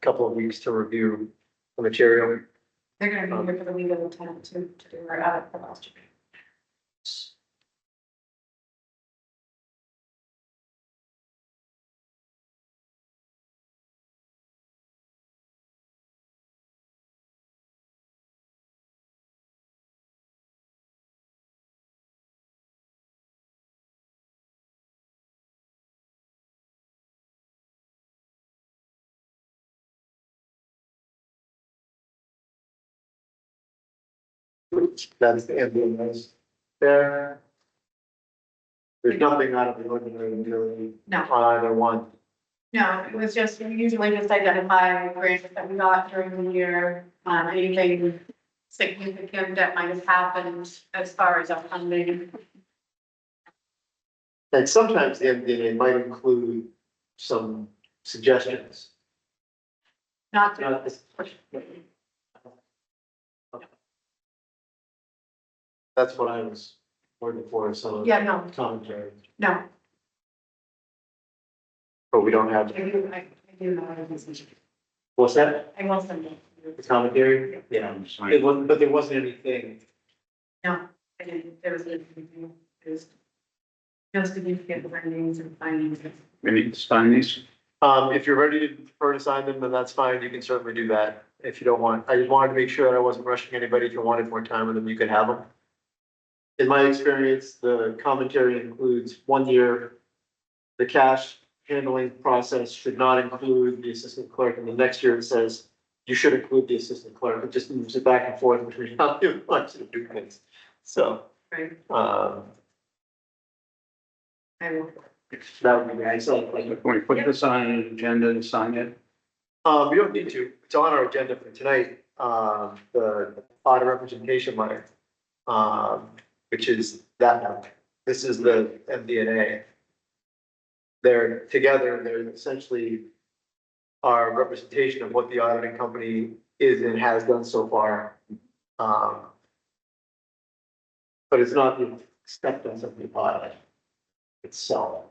couple of weeks to review the material. They're gonna be here for the week of the 10th to do our audit for last year. That's the ambulance there. There's nothing out of the ordinary really No. on either one. No, it was just, we usually just identify grants that we got during the year, anything significant that might have happened as far as our funding. And sometimes the MDA might include some suggestions. Not to, Not this- That's what I was looking for, some yeah, no, commentary, no, but we don't have, I do know, what's that? I will send it. The commentary? Yeah, it wasn't, but there wasn't anything. No, I didn't, there was anything, it was just significant findings and findings. We need to sign these. If you're ready to sign them, then that's fine, you can certainly do that, if you don't want, I just wanted to make sure that I wasn't rushing anybody, if you wanted more time with them, you could have them. In my experience, the commentary includes 1 year. The cash handling process should not include the assistant clerk, and the next year it says you should include the assistant clerk, it just moves it back and forth between how you want to do things. So, Right, um, I will. that would be nice, so, like, Can we put this on an agenda to sign it? we don't need to, it's on our agenda for tonight, the audit representation letter. Which is that one. This is the MD&A. They're together, they're essentially our representation of what the auditing company is and has done so far. But it's not the acceptance of the audit itself.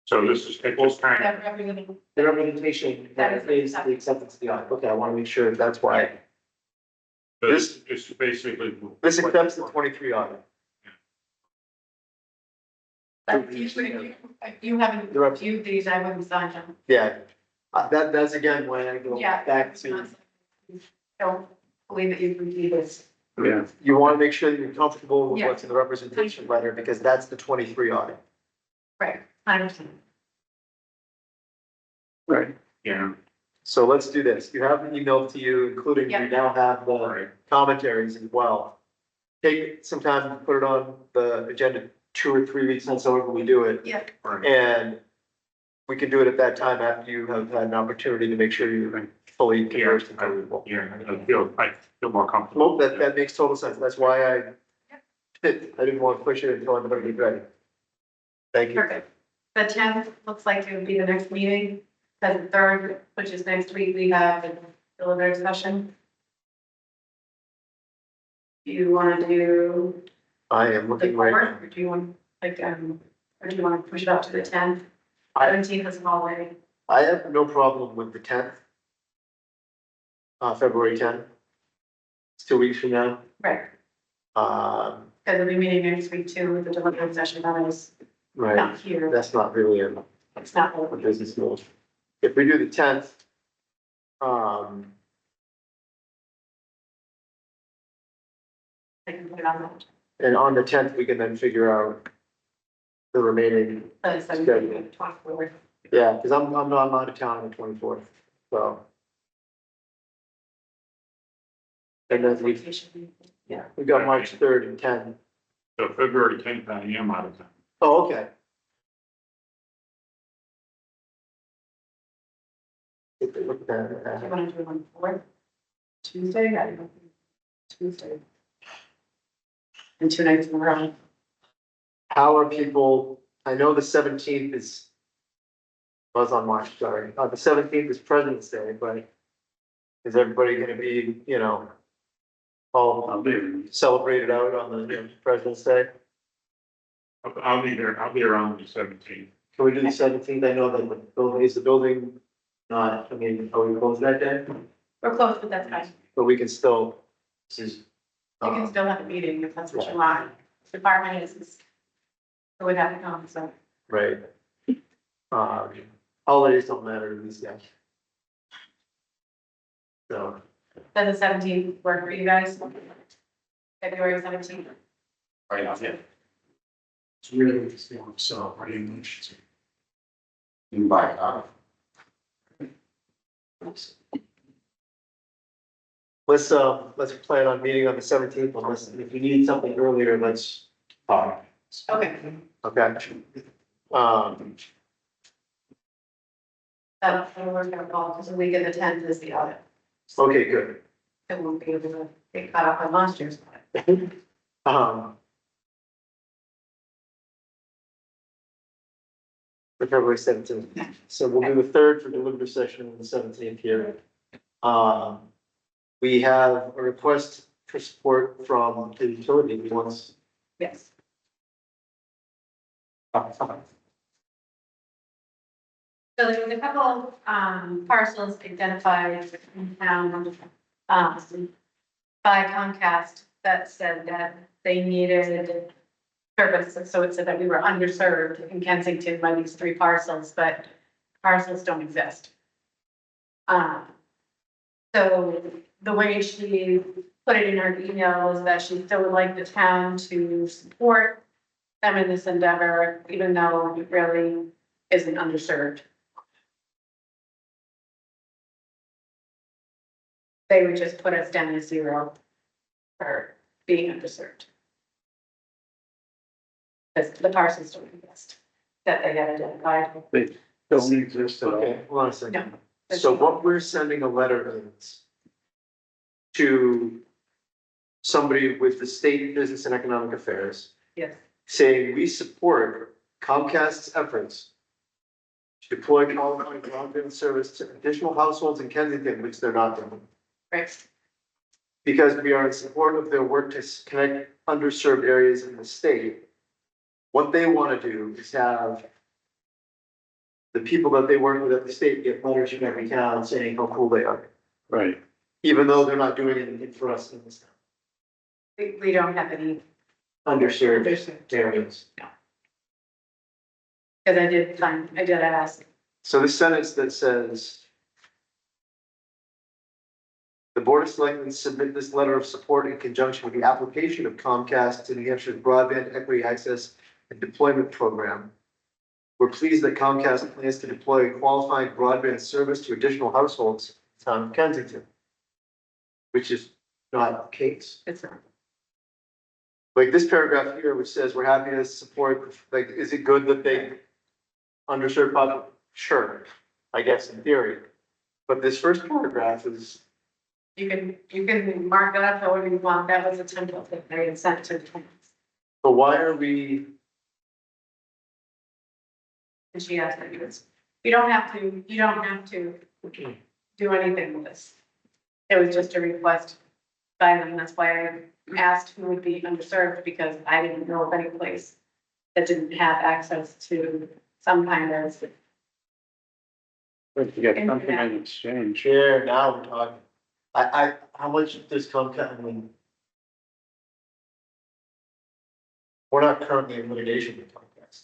So this is, it just kind of, That representing, The representation that is the acceptance of the audit. Okay, I want to make sure that's why. this is basically. This accepts the 23 audit. but you haven't The rep- reviewed these, I wouldn't sign them. Yeah, that's again when I go Yeah. back to, Don't believe that you've reviewed this. Yeah. you want to make sure that you're comfortable with Yeah. what's in the representation letter, because that's the 23 audit. Right, I understand. Right. Yeah, So let's do this. You have it emailed to you, including Yeah. we now have the commentaries as well. Take some time to put it on the agenda 2 or 3 weeks, and however we do it. Yeah, right. And we can do it at that time after you have had an opportunity to make sure you're fully conversed and comfortable. Yeah, I feel more comfortable. Well, that makes total sense. That's why I didn't want to push it until everybody's ready. Thank you. perfect. The 10th looks like it would be the next meeting, because the 3rd, which is next week, we have the deliberative session. Do you want to do I am the looking right 4th, now. or do you want, like, or do you want to push it up to the 10th? I- 17th is holiday. I have no problem with the 10th. February 10th. It's 2 weeks from now. Right, Um, because we'll be meeting next week too, with the deliberative session, that is right, not here, that's not really a it's not. business move. If we do the 10th, I can put it on that. And on the tenth, we can then figure out the remaining, The 17th, 24th. yeah, because I'm out of town on the 24th, so. And then we got March 3rd and 10th. So February 10th, I am out of town. Oh, okay. Look at Do you that. want to do it on the 4th? Tuesday, I don't know. Tuesday. And 2 nights in a row. How are people, I know the 17th is, was on March, sorry, the 17th is President's Day, but is everybody gonna be, you know, all celebrated out on the President's Day? I'll be here, I'll be around the 17th. Can we do the 17th? I know that the building, is the building not, I mean, are we closed that day? We're close, but that's fine. But we can still, this is. You can still have a meeting if that's what you want. Department is, it would have to come, so. Right. Holidays don't matter to these guys. So, Then the 17th work for you guys? February 17th. Right, yeah. It's really just, you know, celebrating each. You can buy it. let's plan on meeting on the 17th, unless, if you need something earlier, let's talk, Okay, okay? that'll work out well, because the week of the 10th is the audit. Okay, good. It won't be able to get caught up on last year's audit. For February 17th, so we'll do the 3rd for deliberative session and the 17th here. We have a request for support from the utility once. Yes. So there was a couple, parcels identified in town, by Comcast that said that they needed services. So it said that we were underserved in Kensington by these 3 parcels, but parcels don't exist. So the way she put it in her email was that she still would like the town to support them in this endeavor, even though it really isn't underserved. They would just put us down to 0 for being underserved. Because the parcels don't exist that they had identified. They don't exist at all. Okay, hold on a second. No. So what we're sending a letter is to somebody with the State Business and Economic Affairs, Yes, saying we support Comcast's efforts to deploy qualified broadband service to additional households in Kensington, which they're not doing. right. Because we are in support of their work to connect underserved areas in the state. What they want to do is have the people that they work with at the state get letters from every town saying how cool they are, Right. even though they're not doing anything for us in this town. We don't have any, Underserved areas. because I did ask. So this sentence that says, the Board of Selectmen submit this letter of support in conjunction with the application of Comcast to New Hampshire's Broadband Equity Access and Deployment Program. We're pleased that Comcast plans to deploy qualified broadband service to additional households in the town of Kensington, which is not the case. It's not. Like this paragraph here, which says we're happy to support, like, is it good that they underserved population? Sure, I guess in theory. But this first paragraph is, You can mark that up however you want. That was a template that they had sent to the towns. but why are we, And she asked me, you don't have to do anything with this. It was just a request by them. That's why I asked who would be underserved, because I didn't know of any place that didn't have access to some kind of, But you get something in exchange. here, now we're talking. How much does Comcast, I mean, we're not currently in litigation with Comcast.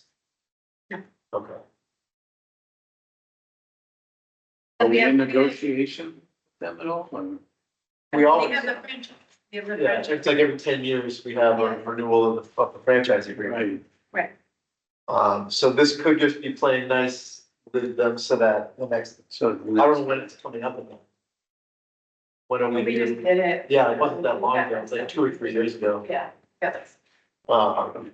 No. Okay. Are we in have- negotiation with them at all? Or- We always, have the franchise. Give the Yeah, franchise. it's like every 10 years, we have a renewal of the franchise agreement. Right. So this could just be playing nice with them so that the next, So I don't know when it's coming up again. When are we? We just did it. Yeah, it wasn't that long ago, it was like 2 or 3 years ago. Yeah, that's, Um,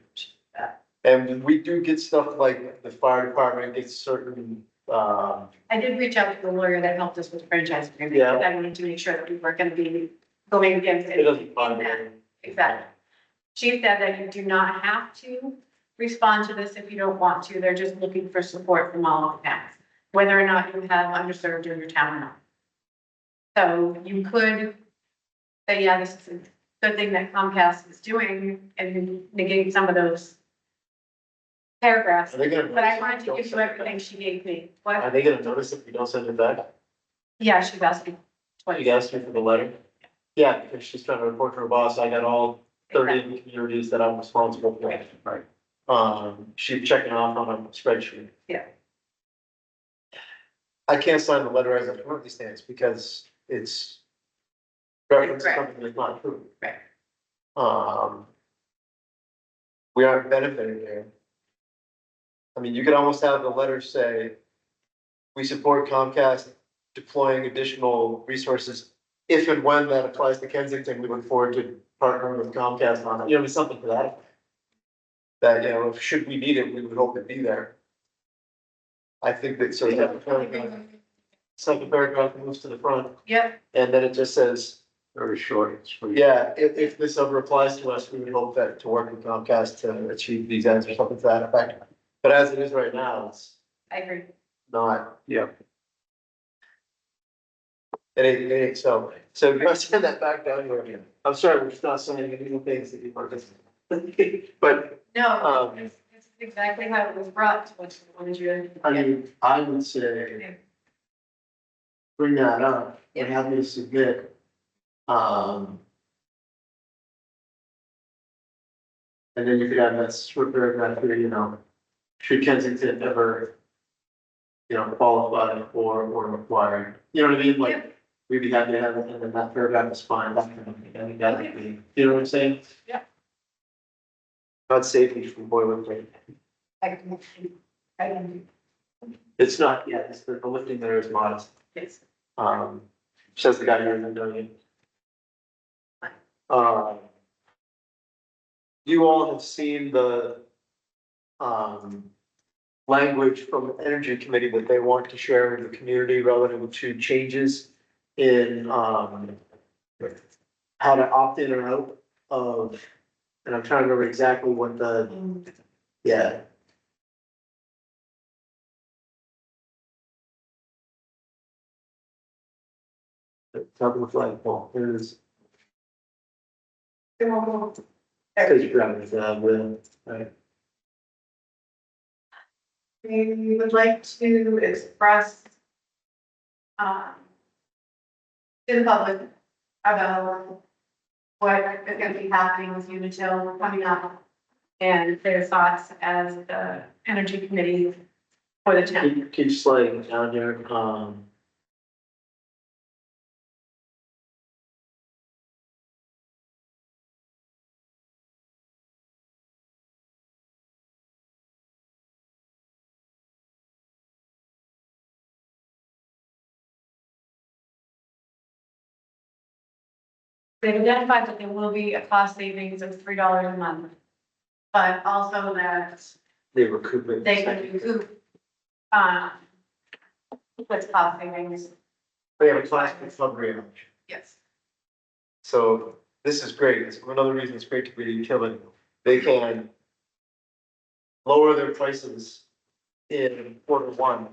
and we do get stuff like the fire department gets certain, I did reach out to the lawyer that helped us with franchise agreement, Yeah. because I wanted to make sure that we weren't gonna be going against it. it doesn't in bother that. me. Exactly. She said that you do not have to respond to this if you don't want to. They're just looking for support from all of the towns, whether or not you have underserved in your town or not. So you could say, yeah, this is a good thing that Comcast is doing and negate some of those paragraphs. Are they gonna? But I wanted to give you everything she gave me. Are What? they gonna notice if we don't send it back? Yeah, she's asked me twice. You asked me for the letter? Yeah, because she's trying to report to her boss, I got all 30 communities that I'm responsible for. Right. She's checking off on a spreadsheet. Yeah. I can't sign the letter as it currently stands because it's reference to something that's not true. Right. We aren't benefiting there. I mean, you could almost have the letter say, we support Comcast deploying additional resources. If and when that applies to Kensington, we look forward to partnering with Comcast on it, something to that. Effect. That, should we need it, we would hope it'd be there. I think that, so second paragraph moves to the front, Yep, and then it just says, Very short, it's free. yeah, if this ever applies to us, we would hope that to work with Comcast to achieve these ends or something to that effect. But as it is right now, it's I agree. not, Yeah, it ain't so. So you guys send that back down here. I'm sorry, we're just not signing any new things that you want us. But, No, it's exactly how it was brought to us. When you. I mean, I would say bring that up and have me submit, and then you could have that short paragraph here, should Kensington ever, qualify for or require, you know what I mean? Like, we'd be happy to have it, and then that paragraph is fine, that kind of thing, I think that would be, you know what I'm saying? Yeah. Not safety from boilerplate. I can, It's not, yeah, it's the lifting there is modest, yes. says the guy here in the million. You all have seen the, language from the Energy Committee that they want to share with the community relative to changes in, how to opt in or out of, and I'm trying to remember exactly what yeah. Top of the flagpole, there it is. Because you grabbed it, right. We would like to express, to the public about what is gonna be happening with Unitil coming up and their thoughts as the energy committee for the town. Keep sliding down here, They've identified that there will be a cost savings of $3 a month, but also that they recoup it. they can recoup, with cost savings. They have a class recovery option. Yes. So this is great. It's another reason it's great to be a utility. They can lower their prices in Q1.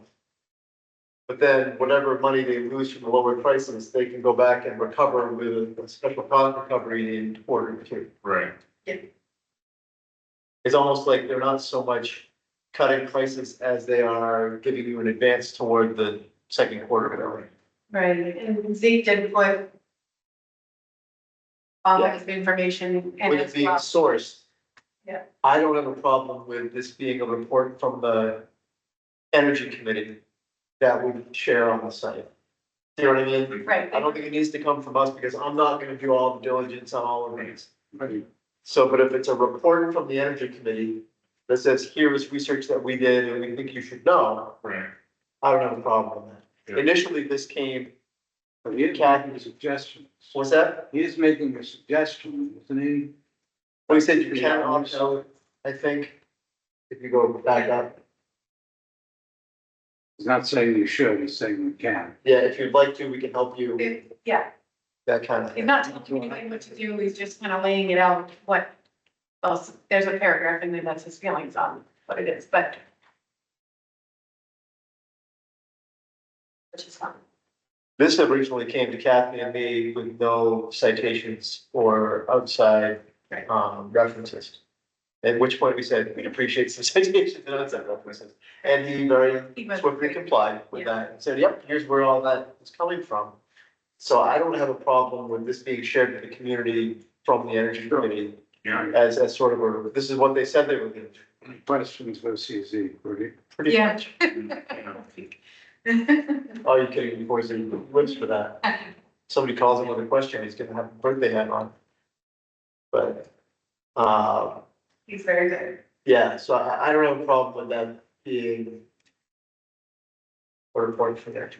But then whatever money they lose from the lower prices, they can go back and recover with a special cost recovery in Q2. Right. It's almost like they're not so much cutting prices as they are giving you an advance toward the second quarter. Right, and Zeke did put all that information in With it as being well. sourced. Yeah. I don't have a problem with this being a report from the Energy Committee that we share on the site. you know what I mean? Right. I don't think it needs to come from us because I'm not gonna do all the diligence on all of these. Right. So, but if it's a report from the energy committee that says, here is research that we did and we think you should know, Right. I don't have a problem with that. Yeah. Initially, this came, But he is making suggestions. what's that? He is making a suggestion, isn't he? We said you can opt out, I think, if you go back up. He's not saying you should, he's saying you can. Yeah, if you'd like to, we can help you, Yeah, that kind of he's thing. not telling anybody what to do, he's just kind of laying it out, what, well, there's a paragraph in there that's his feelings on what it is, but. Which is fine. This originally came to Kathy and me with no citations or outside, Right. references. At which point we said, we'd appreciate some citations and outside references. And he very He was swiftly great. complied with that and said, yep, here's where all that is coming from. So I don't have a problem with this being shared with the community from the energy committee Yeah. as sort of a, this is what they said they were going to do. Any questions for CZ, Rudy? Pretty Yeah. much. Oh, you kidding, of course, he lives for that. Somebody calls him with a question, he's gonna have a birthday hat on. But, He's very good. yeah, so I don't have a problem with that being a report from there.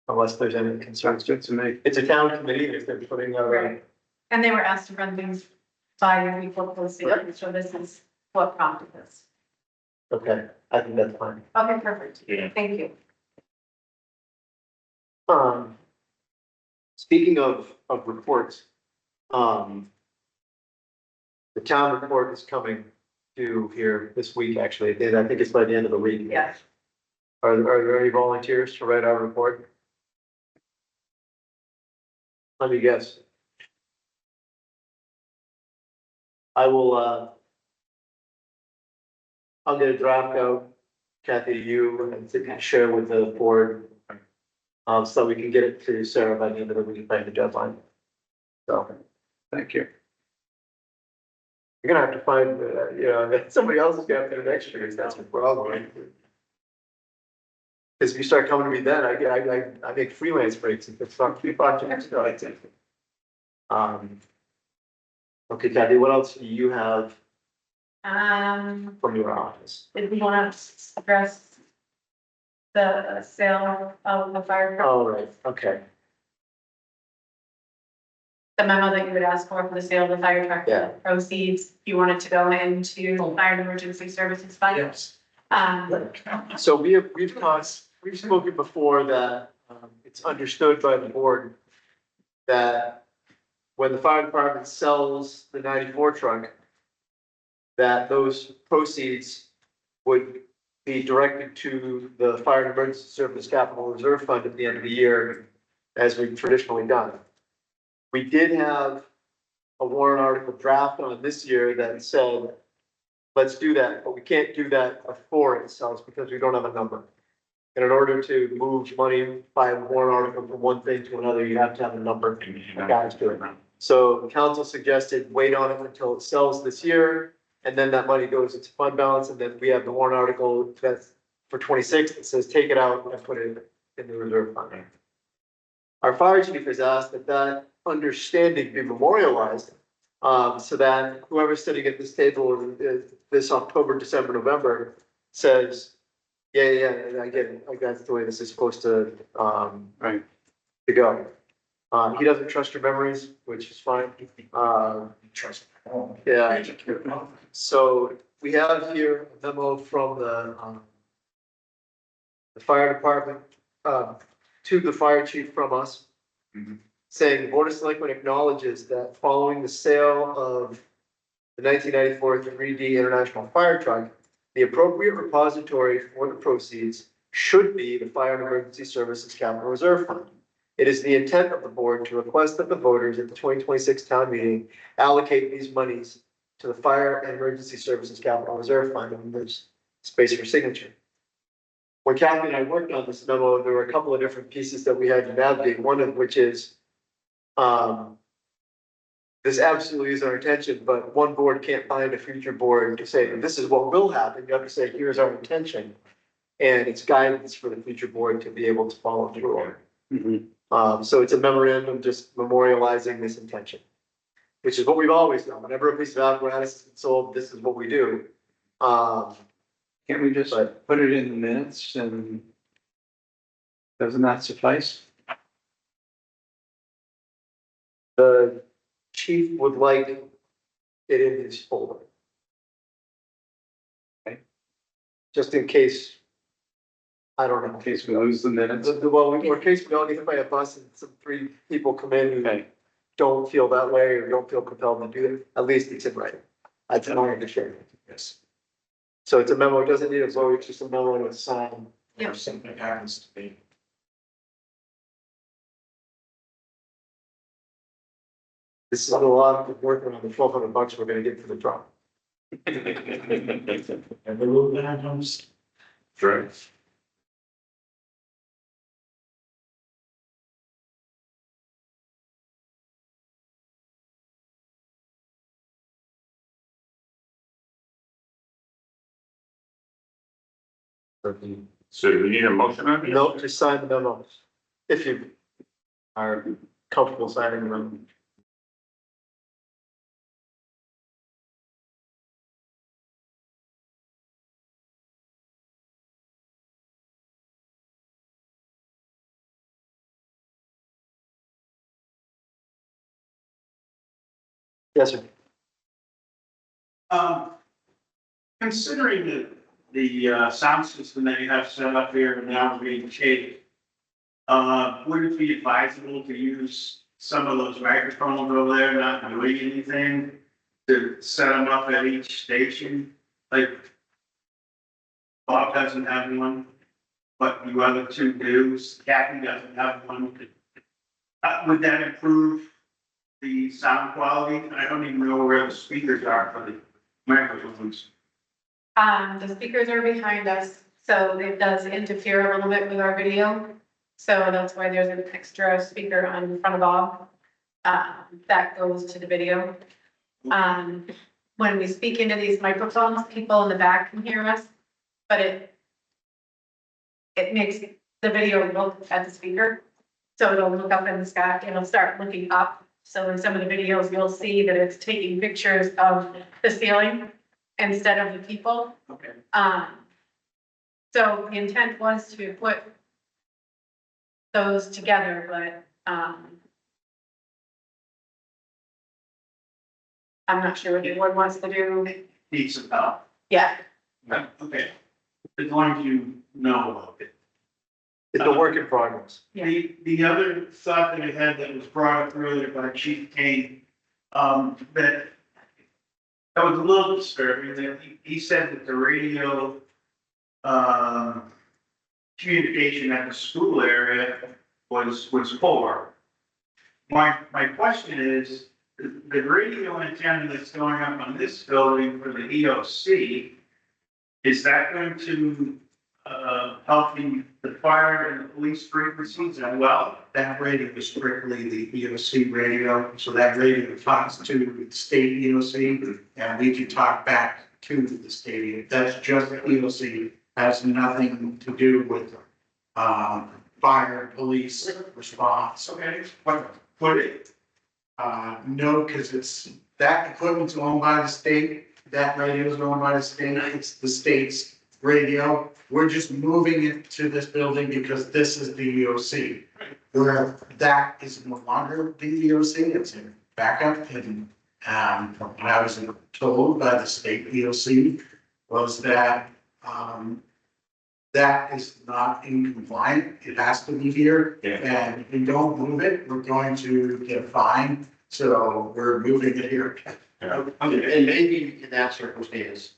Unless there's any Sounds concerns. good to me. It's a town committee, if they're putting out, Right. And they were asked to run things by your people posting, so this is what prompted this. okay, I think that's fine. Okay, perfect. Yeah. Thank you. Speaking of reports, the town report is coming due here this week, actually, and I think it's by the end of the week. Yes. Are there any volunteers to write our report? Let me guess. I will, I'll get a draft out, Kathy, to you, and to share with the board. So we can get it to Sarah by the end of the week, by the deadline. So, Thank you. you're gonna have to find, somebody else is gonna have to do it next year, that's what we're all going to. Because if you start coming to me then, I make freelance breaks if it's not too projects, so I think. Okay, Kathy, what else do you have from your office? Did we want to address the sale of the fire truck, All right, okay, the memo that you would ask for the sale of the fire truck? Yeah. Proceeds, you want it to go into fire and emergency services fund? Yes. so we've spoken before that, it's understood by the board that when the fire department sells the 94 truck, that those proceeds would be directed to the Fire and Emergency Service Capital Reserve Fund at the end of the year, as we've traditionally done. We did have a warrant article draft on this year that said, let's do that, but we can't do that before it sells because we don't have a number. And in order to move money by warrant article from one thing to another, you have to have a number attached to it. So the council suggested wait on it until it sells this year, and then that money goes into fund balance, and then we have the warrant article that's for 26 that says take it out and put it in the reserve fund. Our fire chief has asked that understanding be memorialized, so that whoever's sitting at this table this October, December, November says, yeah, I get it, like that's the way this is supposed to, Right. to go. He doesn't trust your memories, which is fine. Trust. Yeah, so we have here a memo from the fire department, to the fire chief from us. Mhm. Saying the Board of Selectmen acknowledges that following the sale of the 1994 3D International Fire Truck, the appropriate repository for the proceeds should be the Fire and Emergency Services Capital Reserve Fund. It is the intent of the board to request that the voters at the 2026 town meeting allocate these monies to the Fire and Emergency Services Capital Reserve Fund, and there's space for signature. When Kathy and I worked on this memo, there were a couple of different pieces that we had to navigate, one of which is, this absolutely is our intention, but one board can't bind a future board to say, this is what will happen. You have to say, here's our intention. And it's guidance for the future board to be able to follow through on. Mhm. So it's a memorandum just memorializing this intention, which is what we've always done. Whenever a piece of apparatus is sold, this is what we do. Can't we just But- put it in the minutes and doesn't that suffice? The chief would like it in his folder. Okay. Just in case, I don't know. In case we lose the minutes? Well, or in case we all get hit by a bus and some three people come in who Okay, don't feel that way or don't feel compelled to do it, at least it's in writing. That's my understanding. Yes, So it's a memo, it doesn't need a vote, it's just a memo to sign. Yep. if something happens to me. This is a lot of work on the $1,200 we're gonna get for the truck. And the little items. Sure. So do we need a motion on this? No, just sign the memo. If you are comfortable signing them. Yes, sir. Considering the sound system that you have set up here and now being changed, would it be advisable to use some of those microphones over there, not doing anything, to set them up at each station? Like Bob doesn't have one, but you other two do, Kathy doesn't have one. Would that improve the sound quality? I don't even know where the speakers are for the microphones. The speakers are behind us, so it does interfere a little bit with our video. So that's why there's an extra speaker on front of all, that goes to the video. When we speak into these microphones, people in the back can hear us, but it makes the video look at the speaker. So it'll look up in the sky, it'll start looking up. So in some of the videos, you'll see that it's taking pictures of the ceiling instead of the people. Okay. So the intent was to put those together, but, I'm not sure what the board wants to do. Needs some help. Yeah, Okay. As long as you know about it. It's a work in progress. The other thought that I had that was brought up earlier by Chief Kane, that was a little disturbing, that he said that the radio, communication at the school area was poor. My question is, the radio antenna that's going up on this building for the EOC, is that going to, help the fire and the police frequencies as well? That radio is strictly the EOC radio, so that radio talks to the state EOC, and we can talk back to the state. That's just EOC, has nothing to do with, fire, police response. Okay, put it, No, because that equipment's owned by the state, that radio is owned by the state, it's the state's radio. We're just moving it to this building because this is the EOC. Where that is no longer the EOC, it's a backup, and, from what I was told by the state EOC was that, that is not in compliant, it has to be here. Yeah. And if we don't move it, we're going to get fined, so we're moving it here. And maybe in that circumstance,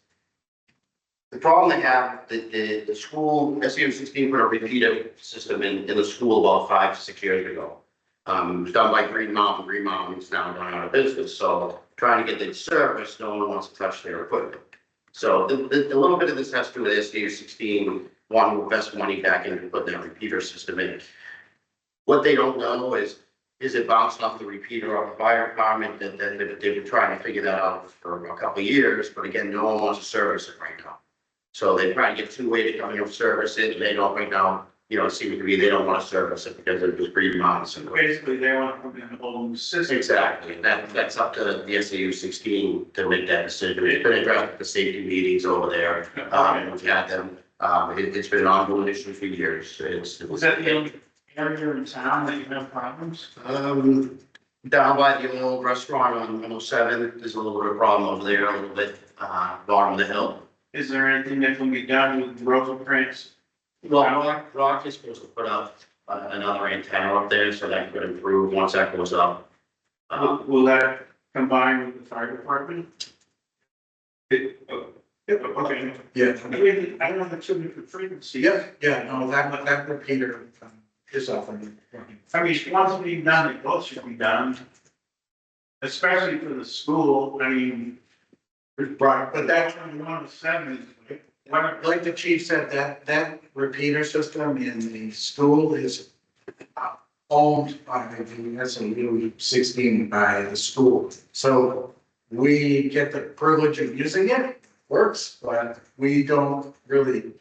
the problem they have, the school, SU 16 put a repeater system in the school about 5-6 years ago. It was done by Green Mountain is now going out of business, so trying to get the service, no one wants to touch their equipment. So a little bit of this has to do with SU 16, wanting to invest money back into putting that repeater system in. What they don't know is it bounced off the repeater of the fire department, that they've been trying to figure that out for a couple of years, but again, no one wants to service it right now. So they try to get two-way to come in service it, they don't right now, you know, it seems to be they don't want to service it because they're just breeding mountains and. Basically, they want to put in a whole new system. Exactly, and that's up to the SAU 16 to make that decision. It's been addressed at the safety meetings over there. We've had them, it's been an ongoing issue for years. Was that the only area in town that you have problems? Down by the old restaurant on 107, there's a little bit of problem over there, a little bit, bottom of the hill. Is there anything that can be done with Rosencrantz? Well, Rock is supposed to put up another antenna up there, so that could improve once that goes up. Will that combine with the fire department? Okay. Yeah, I don't know the two different frequencies. yeah, no, that repeater is often. I mean, once being done, it both should be done. Especially for the school, I mean, Right, but that, one of the seven is. like the chief said, that repeater system in the school is owned by the SAU 16 by the school. So we get the privilege of using it, works, but we don't really,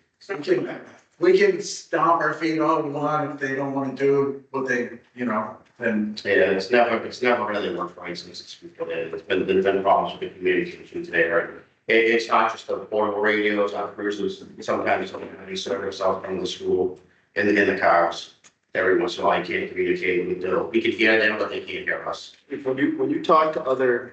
we can stomp our feet all we want if they don't want to do what they, you know, then. Yeah, it's never really worked right since there's been problems with the communication today, right? It's not just the portable radios, not cruisers, sometimes any service out from the school in the cars. Every once in a while, you can't communicate with them. We can hear them, but they can't hear us. When you talk to other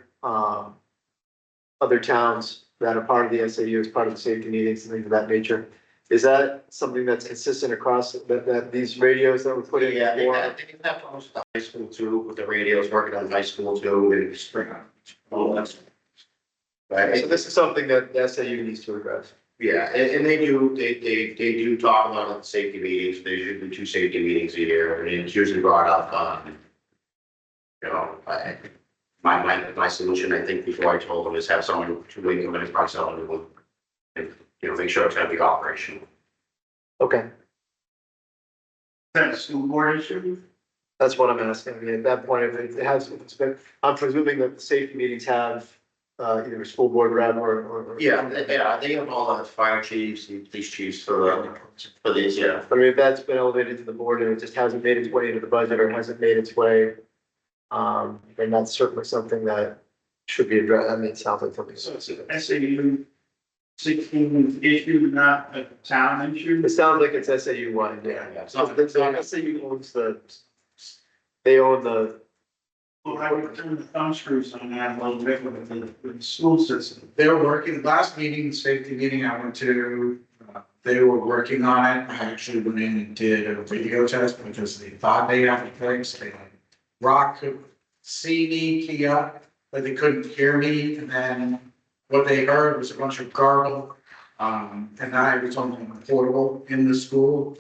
towns that are part of the SAU as part of the safety meetings and things of that nature, is that something that's consistent across that these radios that we're putting in? Yeah, they have problems with the high school too, with the radios working on high school too, and spring. All that stuff. Right, So this is something that the SAU needs to address. yeah, and they do talk about it at the safety meetings, they usually do 2 safety meetings a year, and it's usually brought up, you know, my solution, I think, before I told them, is have someone to come in and price out and, you know, make sure it's gonna be operational. Okay, That's a school board issue? that's what I'm asking. I mean, at that point, if it has, if it's been, I'm presuming that the safety meetings have either a school board rep or. Yeah, they have all the fire chiefs, and police chiefs for these, yeah. I mean, if that's been elevated to the board and it just hasn't made its way into the budget or hasn't made its way, then that's certainly something that should be addressed. I mean, it sounds like something. So it's a SAU 16 issue, not a town issue? It sounds like it's SAU wide, yeah. Yeah, it's So not- the SAU owns they own the, Well, I would turn the thumb screws on that a little bit with the school system. They're working, last meeting, safety meeting I went to, they were working on it. I actually went in and did a video test because they thought they had a place. They had Rock could see me key up, but they couldn't hear me. And then what they heard was a bunch of garble. And I was only on portable in the school.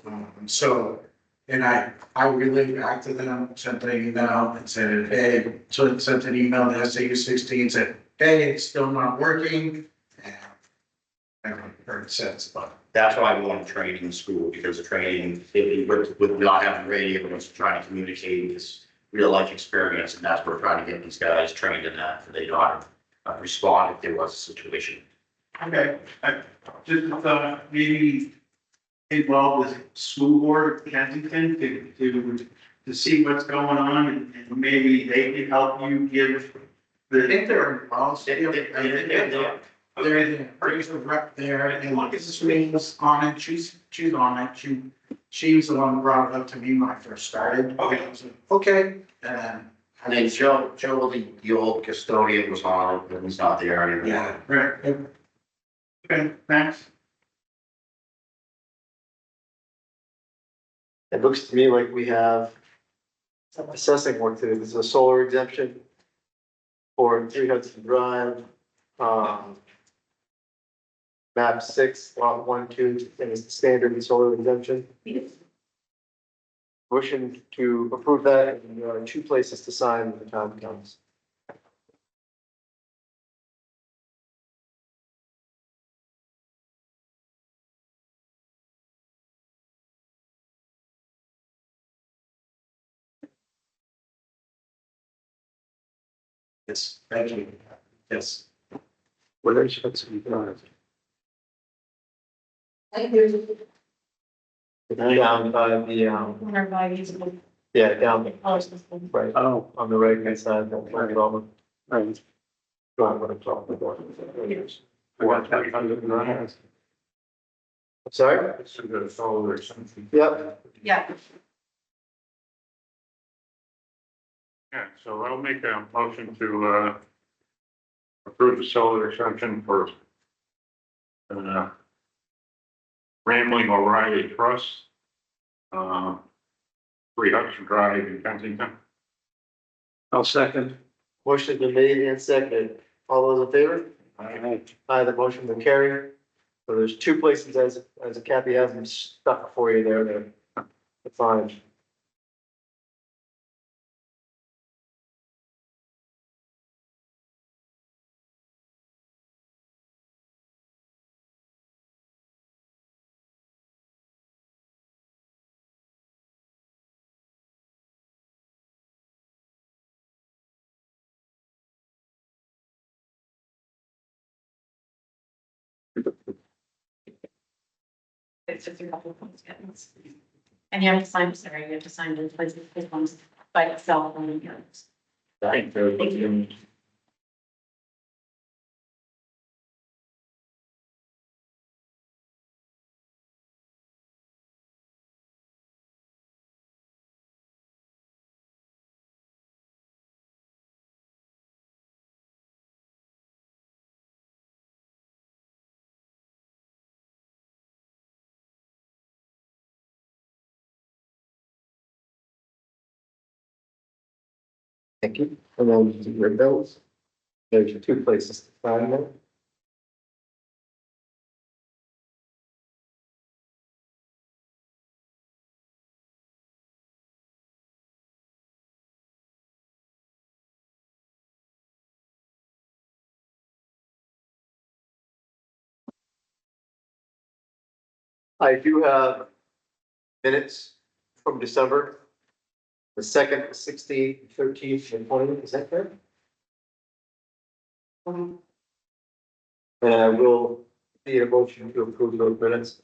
And I relayed back to them, sent an email and said, hey, so sent an email to SAU 16, said, hey, it's still not working. And I haven't heard since, but That's why we want training in school, because the training, with not having radio, it's trying to communicate this real life experience, and that's what we're trying to get these guys trained in that, so they know how to respond if there was a situation. Okay, I just thought maybe involve the school board of Kensington to see what's going on and maybe they can help you give I the. think they're involved. They're the appraisal rep there, and look at this meeting's on it, she's on it, she was the one who brought it up to me when I first started. Okay. I was like, okay, and And then Joe, the old custodian was on it, but he's not there anymore. yeah. Right. Okay, thanks. it looks to me like we have some assessing work to do. There's a solar exemption for 3 Hudson Drive, map 6, lot 1, 2, and it's the standard solar exemption. Motion to approve that, and there are 2 places to sign when the time comes. Yes, thank you. Yes. Whether it's Hudson Drive. I hear you. Down by the, Wonder why he's. yeah, down, Oh, system. right, Oh, on the right hand side, that's no problem. right. Right, what I'm talking about. I got that under the line. Sorry? It's a good solar or something. Yep, Yeah, Yeah, so I'll make a motion to, approve the solar exemption for, Rambling O'Reilly Trust, 3 Hudson Drive in Kensington. I'll second. motion's been made and seconded. All those in favor? Aye. Aye, the motion will carry. So there's 2 places as Kathy has them stuck for you there, they're fine. it's just a couple of points. And you have to sign, sorry, you have to sign the places, this one's by itself on the others. Thank you. Thank you. Thank you. And then your bills. There's your 2 places to sign them. I do have minutes from December. The 2nd, 16th, 13th, and 20th, is that correct? And I will need a motion to approve those minutes.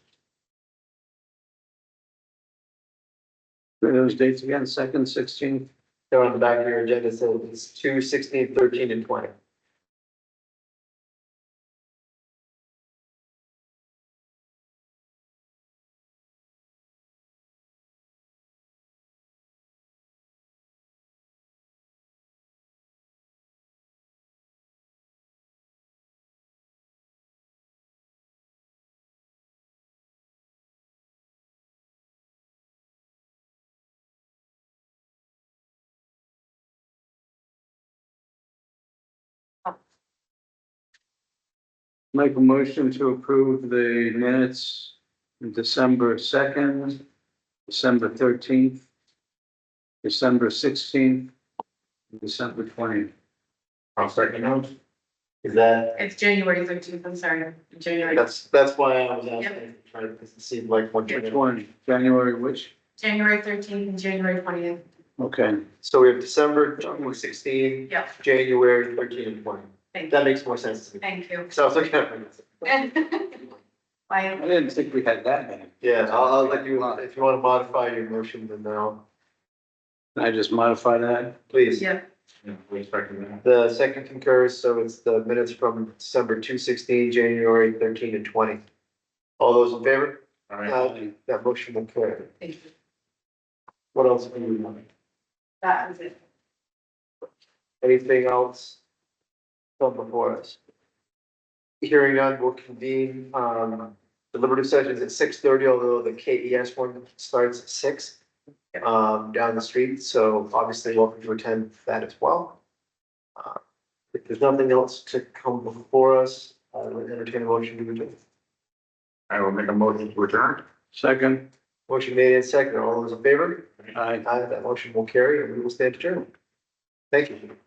Those dates again, 2nd, 16th. They're on the back of your agenda, so it's 2, 16, 13, and 20. Make a motion to approve the minutes December 2nd, December 13th, December 16th, December 20th. I'll second those. Is that, It's January 13th, I'm sorry, January, that's why I was asking, trying to see like what. Which one? January which? January 13th and January 20th. Okay. So we have December 16, Yep, January 13, and 20. thank you, That makes more sense to me. thank you. So I was looking at. I Bye. didn't think we had that many. Yeah, I'll let you, if you want to modify your motion, then now, Can I just modify that? please. Yep, Yeah, please second that. The second concurs, so it's the minutes from December 2, 16, January 13, and 20. All those in favor? All right. That motion will carry. thank you. What else do you want? That was it. Anything else come before us? Hearing none, we'll convene, deliberative sessions at 6:30, although the KES one starts at 6. Down the street, so obviously welcome to attend that as well. If there's nothing else to come before us, I would entertain a motion to adjourn. I will make a motion to adjourn. Second. Motion made and seconded. All those in favor? Aye. Aye, that motion will carry and we will stand adjourned. Thank you.